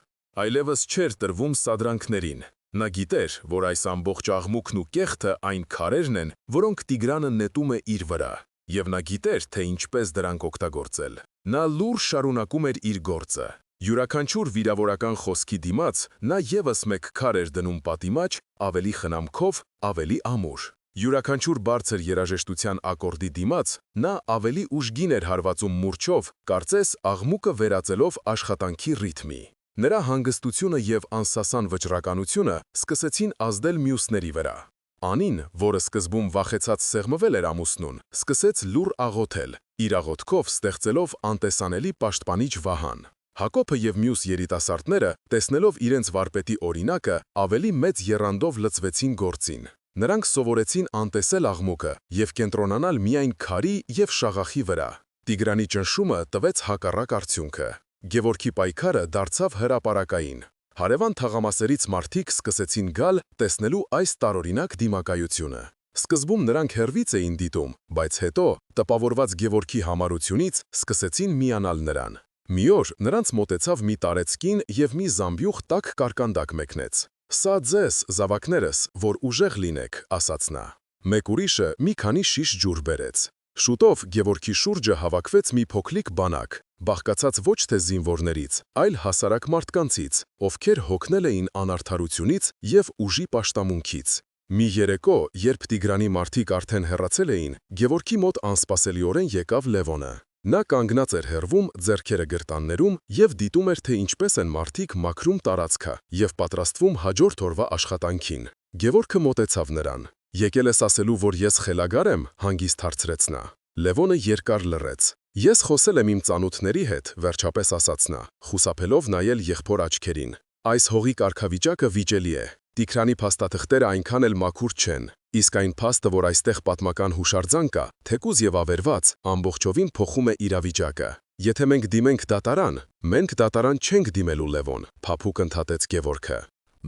այլևս չէր տրվում սադրանքներին։ Նա գիտեր, որ այս ամբողջ աղմուկն ու կեղտը այն քարերն են, որոնք Տիգրանը նետում է իր վրա։ Եվ նա գիտեր, թե ինչպես դրանք օգտագործել։ Նա լուրջ շարունակում էր իր գործը։ Յուրաքանչյուր վիրավորական խոսքի դիմաց նա ևս մեկ քար էր դնում պատի մաջ, ավելի խնամքով, ավելի ամուր։ Յուրաքանչյուր բարձր երաժշտության ակորդի դիմաց նա ավելի ուժգին էր հարվածում մուրճով, կարծես աղմուկը վերածելով աշխատանքի ռիթմի։ Նրա հանգստությունը և անսասան վճռականությունը սկսեցին ազդել մյուսների վրա։ Անին, որը սկզբում վախեցած սեղմվել էր ամուսնուն, սկսեց լուռ աղոթել, իր աղոթքով ստեղծելով անտեսանելի պաշտպանիչ վահան։ Հակոբը և մյուս երիտասարդները, տեսնելով իրենց վարպետի օրինակը, ավելի մեծ եռանդով լծվեցին գործին։ Նրանք սովորեցին անտեսել աղմուկը և կենտրոնանալ միայն քարի և շաղախի վրա։ Տիգրանի ճնշումը տվեց հակառակ արդյունքը։ Գևորգի պայքարը դարձավ հրապարակային։ Հարևան թաղամասերից մարդիկ սկսեցին գալ տեսնելու այս տարօրինակ դիմակայությունը։ Սկզբում նրանք հեռվից էին դիտում, բայց հետո, տպավորված Գևորգի համառությունից, սկսեցին միանալ նրան։ Մի օր նրանց մոտեցավ մի տարեցկին և մի զամբյուղ տաք կարկանդակ մեկնեց։ «Սա ձեզ, զավակներս, որ ուժեղ լինեք», ասաց նա։ Մեկ ուրիշը մի քանի շիշ ջուր բերեց։ Շուտով Գևորգի շուրջը հավաքվեց մի փոքրիկ բանակ, բաղկացած ոչ թե զինվորներից, այլ հասարակ մարդկանցից, ովքեր հոգնել էին անարդարությունից և ուժի պաշտամունքից։ Մի երեկո, երբ Տիգրանի մարդիկ արդեն հեռացել էին, Գևորգի մոտ անսպասելիորեն եկավ Լևոնը։ Նա կանգնած էր հեռվում, ձեռքերը գրտաններում և դիտում էր, թե ինչպես են մարդիկ մաքրում տարածքը և պատրաստվում հաջորդ օրվա աշխատանքին։ Գևորգը մոտեցավ նրան։ «Եկել ես ասելու, որ ես խելագար եմ», հանգիստ հարցրեց նա։ Լևոնը երկար լռեց։ «Ես խոսել եմ իմ ծանոթների հետ», վերջապես ասաց նա, խուսափելով նայել եղբոր աչքերին։ «Այս հողի կարգավիճակը վիճելի է։ Տիգրանի փաստաթղթերը այնքան էլ մաքուր չեն, իսկ այն փաստը, որ այստեղ պատմական հուշարձան կա, թեկուզ եւ ավերված, ամբողջովին փոխում է իրավիճակը։ Եթե մենք դիմենք դատարան, մենք դատարան չենք դիմելու, Լևոն», փափուկ ընդհատեց Գևորգը։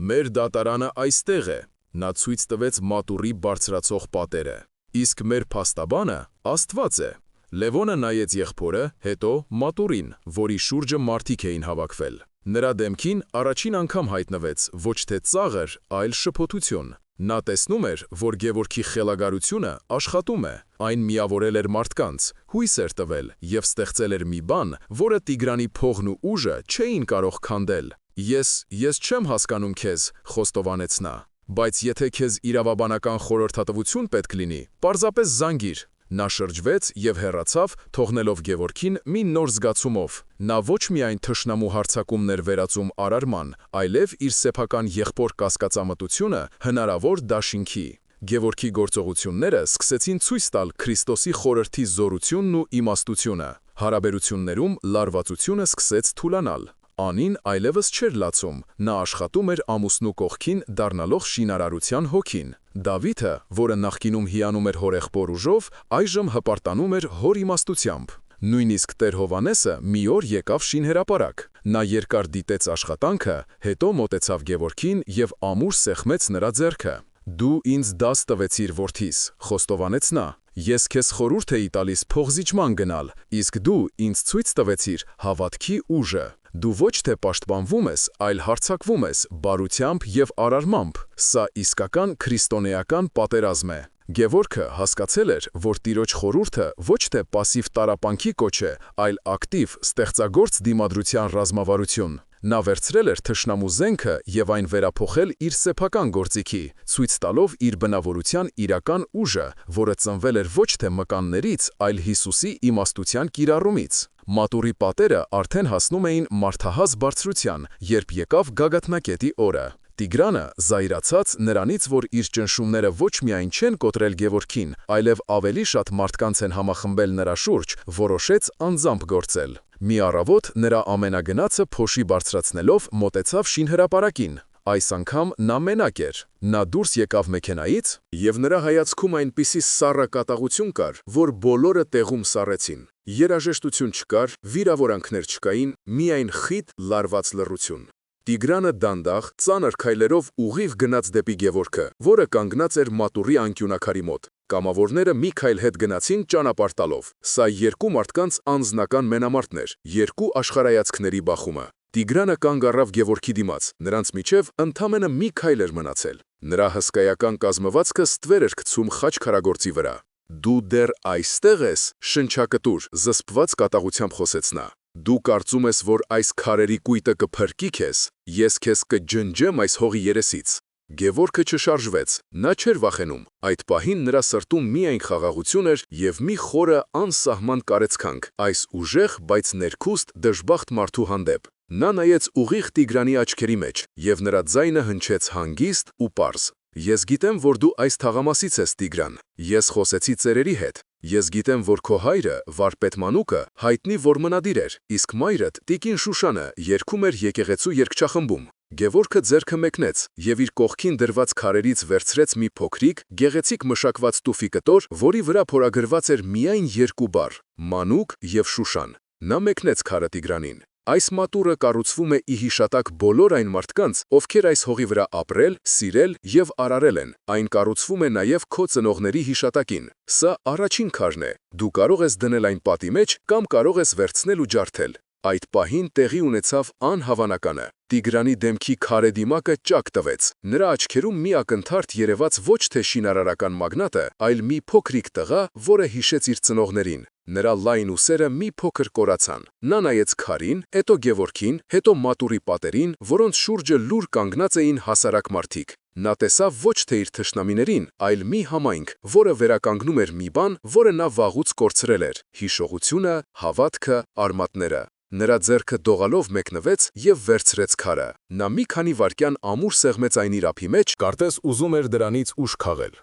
«Մեր դատարանը այստեղ է», նա ցույց տվեց մատուռի բարձրացող պատերը։ «Իսկ մեր փաստաբանը Աստված է»։ Լևոնը նայեց եղբորը, հետո մատուռին, որի շուրջը մարդիկ էին հավաքվել։ Նրա դեմքին առաջին անգամ հայտնվեց ոչ թե ծաղր, այլ շփոթություն։ Նա տեսնում էր, որ Գևորգի խելագարությունը աշխատում է, այն միավորել էր մարդկանց, հույս էր տվել և ստեղծել էր մի բան, որը Տիգրանի փողն ու ուժը չէին կարող քանդել։ Ես չեմ հասկանում քեզ, խոստովանեց նա, բայց եթե քեզ իրավաբանական խորհրդատվություն պետք լինի, պարզապես զանգիր։ Նա շրջվեց և հեռացավ, թողնելով Գևորգին մի նոր զգացումով։ Նա ոչ միայն թշնամու հարձակումն էր վերածում արարման, այլև իր սեփական եղբոր կասկածամտությունը հնարավոր դաշինքի։ Գևորգի գործողությունները սկսեցին ցույց տալ Քրիստոսի խորհրդի զորությունն ու իմաստությունը։ Հարաբերություններում լարվածությունը սկսեց թուլանալ։ Անին այլևս չէր լացում, նա աշխատում էր ամուսնու կողքին դառնալով շինարարության հոգին։ Դավիթը, որը նախկինում հիանում էր հորեղբոր ուժով, այժմ հպարտանում էր հոր իմաստությամբ։ Նույնիսկ Տեր Հովհաննեսը մի օր եկավ շինհրապարակ։ Նա երկար դիտեց աշխատանքը, հետո մոտեցավ Գևորգին և ամուր սեղմեց նրա ձեռքը։ «Դու ինձ դաս տվեցիր, որդիս», խոստովանեց նա։ «Ես քեզ խորհուրդ էի տալիս փոխզիջման գնալ, իսկ դու ինձ ցույց տվեցիր հավատքի ուժը։ Դու ոչ թե պաշտպանվում ես, այլ հարձակվում ես բարությամբ և արարմամբ։ Սա իսկական քրիստոնեական պատերազմ է»։ Գևորգը հասկացել էր, որ Տիրոջ խորհուրդը ոչ թե պասիվ տառապանքի կոչ է, այլ ակտիվ, ստեղծագործ դիմադրության ռազմավարություն։ Նա վերցրել էր թշնամու զենքը և այն վերափոխել իր սեփական գործիքի, ցույց տալով իր բնավորության իրական ուժը, որը ծնվել էր ոչ թե մկաններից, այլ Հիսուսի իմաստության կիրառումից։ Մատուռի պատերը արդեն հասնում էին մարդահաս բարձրության, երբ եկավ գագաթնակետի օրը։ Տիգրանը, զայրացած նրանից, որ իր ճնշումները ոչ միայն չեն կոտրել Գևորգին, այլև ավելի շատ մարդկանց են համախմբել նրա շուրջ, որոշեց անձամբ գործել։ Մի առավոտ նրա ամենագնացը փոշի բարձրացնելով մոտեցավ շինհրապարակին։ Այս անգամ նա մենակ էր։ Նա դուրս եկավ մեքենայից, և նրա հայացքում այնպիսի սառը կատաղություն կար, որ բոլորը տեղում սառեցին։ Երաժշտություն չկար, վիրավորանքներ չկային, միայն խիտ լարված լռություն։ Տիգրանը դանդաղ, ծանր քայլերով ուղիղ գնաց դեպի Գևորգը, որը կանգնած էր մատուռի անկյունաքարի մոտ։ Կամավորները մի քայլ հետ գնացին ճանապարհ տալով։ Սա երկու մարդկանց անձնական մենամարտն էր, երկու աշխարհայացքների բախումը։ Տիգրանը կանգ առավ Գևորգի դիմաց, նրանց միջև ընդամենը մի քայլ էր մնացել։ Նրա հսկայական կազմվածքը ստվեր էր գցում խաչքարագործի վրա։ «Դու դեռ այստեղ ես, շնչակտուր», զսպված կատաղությամբ խոսեց նա։ «Դու կարծում ես, որ այս քարերի կույտը կփրկի քեզ։ Ես քեզ կջնջեմ այս հողի երեսից»։ Գևորգը չշարժվեց, նա չէր վախենում։ Այդ պահին նրա սրտում միայն խաղաղություն էր և մի խորը անսահման կարծիքանք այս ուժեղ, բայց ներքուստ դժբախտ մարդու հանդեպ։ Նա նայեց ուղիղ Տիգրանի աչքերի մեջ, և նրա ձայնը հնչեց հանգիստ ու պարզ։ «Ես գիտեմ, որ դու այս թաղամասից ես, Տիգրան։ Ես խոսեցի ծերերի հետ։ Ես գիտեմ, որ քո հայրը, վարպետ Մանուկը, հայտնի որմնադիր էր, իսկ մայրդ, տիկին Շուշանը, երգում էր եկեղեցու երգչախմբում»։ Գևորգը ձեռքը մեկնեց և իր կողքին դրված քարերից վերցրեց մի փոքրիկ, գեղեցիկ մշակված տուֆի կտոր, որի վրա փորագրված էր միայն երկու բառ՝ «Մանուկ» և «Շուշան»։ Նա մեկնեց քարը Տիգրանին։ «Այս մատուռը կառուցվում է ի հիշատակ բոլոր այն մարդկանց, ովքեր այս հողի վրա ապրել, սիրել և արարել են։ Այն կառուցվում է նաև քո ծնողների հիշատակին։ Սա առաջին քարն է։ Դու կարող ես դնել այն պատի մեջ կամ կարող ես վերցնել ու ջարդել»։ Այդ պահին տեղի ունեցավ անհավանականը։ Տիգրանի դեմքի քարե դիմակը ճաք տվեց։ Նրա աչքերում մի ակնթարթ երևաց ոչ թե շինարարական մագնատը, այլ մի փոքրիկ տղա, որը հիշեց իր ծնողներին։ Նրա լայն ուսերը մի փոքր կորացան։ Նա նայեց քարին, հետո Գևորգին, հետո մատուռի պատերին, որոնց շուրջը լուռ կանգնած էին հասարակ մարդիկ։ Նա տեսավ ոչ թե իր թշնամիներին, այլ մի համայնք, որը վերականգնում էր մի բան, որը նա վաղուց կորցրել էր՝ հիշողությունը, հավատքը, արմատները։ Նրա ձեռքը դողալով մեկնվեց և վերցրեց քարը։ Նա մի քանի վայրկյան ամուր սեղմեց այն իր ափի մեջ, կարծես ուզում էր դրանից ուժ քաղել։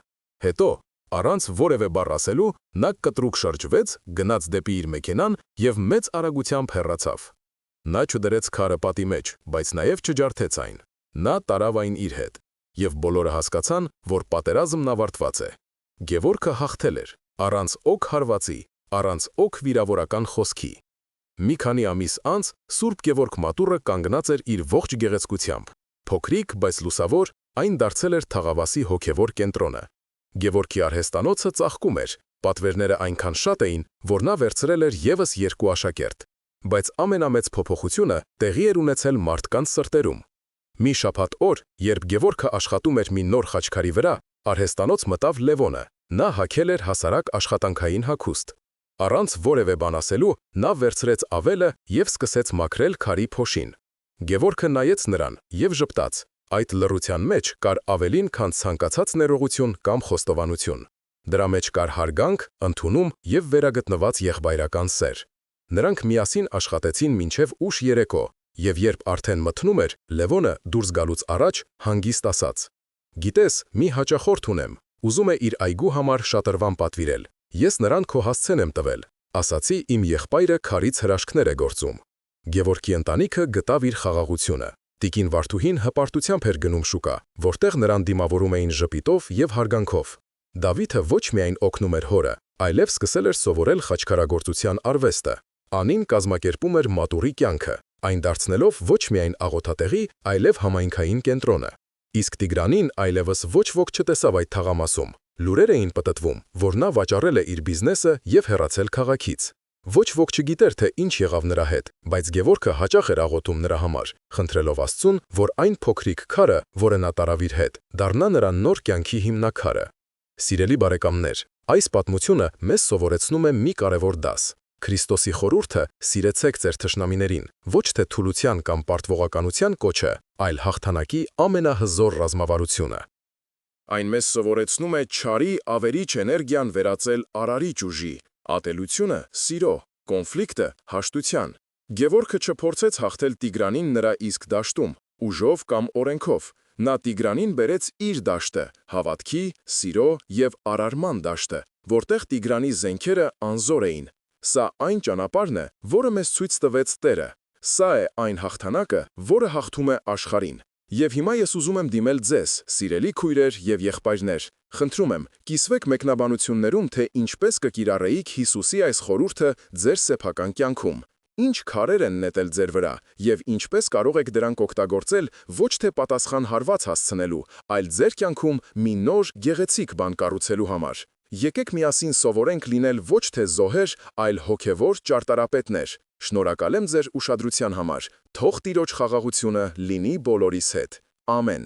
Հետո, առանց որևէ բառ ասելու, նա կտրուկ շրջվեց, գնաց դեպի իր մեքենան և մեծ արագությամբ հեռացավ։ Նա չդրեց քարը պատի մեջ, բայց նաև չջարդեց այն։ Նա տարավ այն իր հետ, և բոլորը հասկացան, որ պատերազմն ավարտված է։ Գևորգը հաղթել էր, առանց օք հարվածի, առանց օք վիրավորական խոսքի։ Մի քանի ամիս անց Սուրբ Գևորգ մատուռը կանգնած էր իր ողջ գեղեցկությամբ։ Փոքրիկ, բայց լուսավոր, այն դարձել էր Թաղավասի հոգևոր կենտրոնը։ Գևորգի արհեստանոցը ծաղկում էր, պատվերները այնքան շատ էին, որ նա վերցրել էր ևս 2 աշակերտ։ Բայց ամենամեծ փոփոխությունը տեղի էր ունեցել մարդկանց սրտերում։ Մի շաբաթ օր, երբ Գևորգը աշխատում էր մի նոր խաչքարի վրա, արհեստանոց մտավ Լևոնը։ Նա հագել էր հասարակ աշխատանքային հագուստ։ Առանց որևէ բան ասելու, նա վերցրեց ավելը և սկսեց մաքրել քարի փոշին։ Գևորգը նայեց նրան և ժպտաց։ Այդ լռության մեջ կար ավելին, քան ցանկացած ներողություն կամ խոստովանություն։ Դրա մեջ կար հարգանք, ընդունում և վերագտնված եղբայրական սեր։ Նրանք միասին աշխատեցին մինչև ուշ երեկո, և երբ արդեն մթնում էր, Լևոնը դուրս գալուց առաջ հանգիստ ասաց. «Գիտես, մի հաճախորդ ունեմ, ուզում է իր այգու համար շատրվան պատվիրել։ Ես նրան քո հասցեն եմ տվել։ Ասացի, իմ եղբայրը քարից հրաշքներ է գործում»։ Գևորգի ընտանիքը գտավ իր խաղաղությունը։ Տիկին Վարդուհին հպարտությամբ էր գնում շուկա, որտեղ նրան դիմավորում էին ժպիտով և հարգանքով։ Դավիթը ոչ միայն օգնում էր հորը, այլև սկսել էր սովորել խաչքարագործության արվեստը։ Անին կազմակերպում էր մատուռի կյանքը, այն դարձնելով ոչ միայն աղոթատեղի, այլև համայնքային կենտրոնը։ Իսկ Տիգրանին այլևս ոչ ոք չտեսավ այդ թաղամասում։ Լուրեր էին պտտվում, որ նա վաճառել է իր բիզնեսը և հեռացել քաղաքից։ Ոչ ոք չգիտեր, թե ինչ եղավ նրա հետ, բայց Գևորգը հաճախ էր աղոթում նրա համար, խնդրելով Աստծուն, որ այն փոքրիկ քարը, որը նա տարավ իր հետ, դառնա նրա նոր կյանքի հիմնաքարը։ Սիրելի բարեկամներ, այս պատմությունը մեզ սովորեցնում է մի կարևոր դաս։ Քրիստոսի խորհուրդը՝ սիրեցեք ձեր թշնամիներին, ոչ թե թուլության կամ պարտվողականության կոչը, այլ հաղթանակի ամենահզոր ռազմավարությունը։ Այն մեզ սովորեցնում է չարի ավերիչ էներգիան վերածել արարիչ ուժի, ատելությունը՝ սիրո, կոնֆլիկտը՝ հաշտության։ Գևորգը չփորձեց հաղթել Տիգրանին նրա իսկ դաշտում, ուժով կամ օրենքով։ Նա Տիգրանին բերեց իր դաշտը, հավատքի, սիրո և արարման դաշտը, որտեղ Տիգրանի զենքերը անզոր էին։ Սա այն ճանապարհն է, որը մեզ ցույց տվեց Տերը։ Սա է այն հաղթանակը, որը հաղթում է աշխարհին։ Եվ հիմա ես ուզում եմ դիմել ձեզ, սիրելի քույրեր և եղբայրներ, խնդրում եմ, կիսվեք մեկնաբանություններում, թե ինչպես կկիրառեիք Հիսուսի այս խորհուրդը ձեր սեփական կյանքում։ Ինչ քարեր են նետել ձեր վրա, և ինչպես կարող եք դրանք օգտագործել ոչ թե պատասխան հարված հասցնելու, այլ ձեր կյանքում մի նոր, գեղեցիկ բան կառուցելու համար։ Եկեք միասին սովորենք լինել ոչ թե զոհեր, այլ հոգևոր ճարտարապետներ։ Շնորհակալ եմ ձեր ուշադրության համար։ Թող Տիրոջ խաղաղությունը լինի բոլորիս հետ։ Ամեն։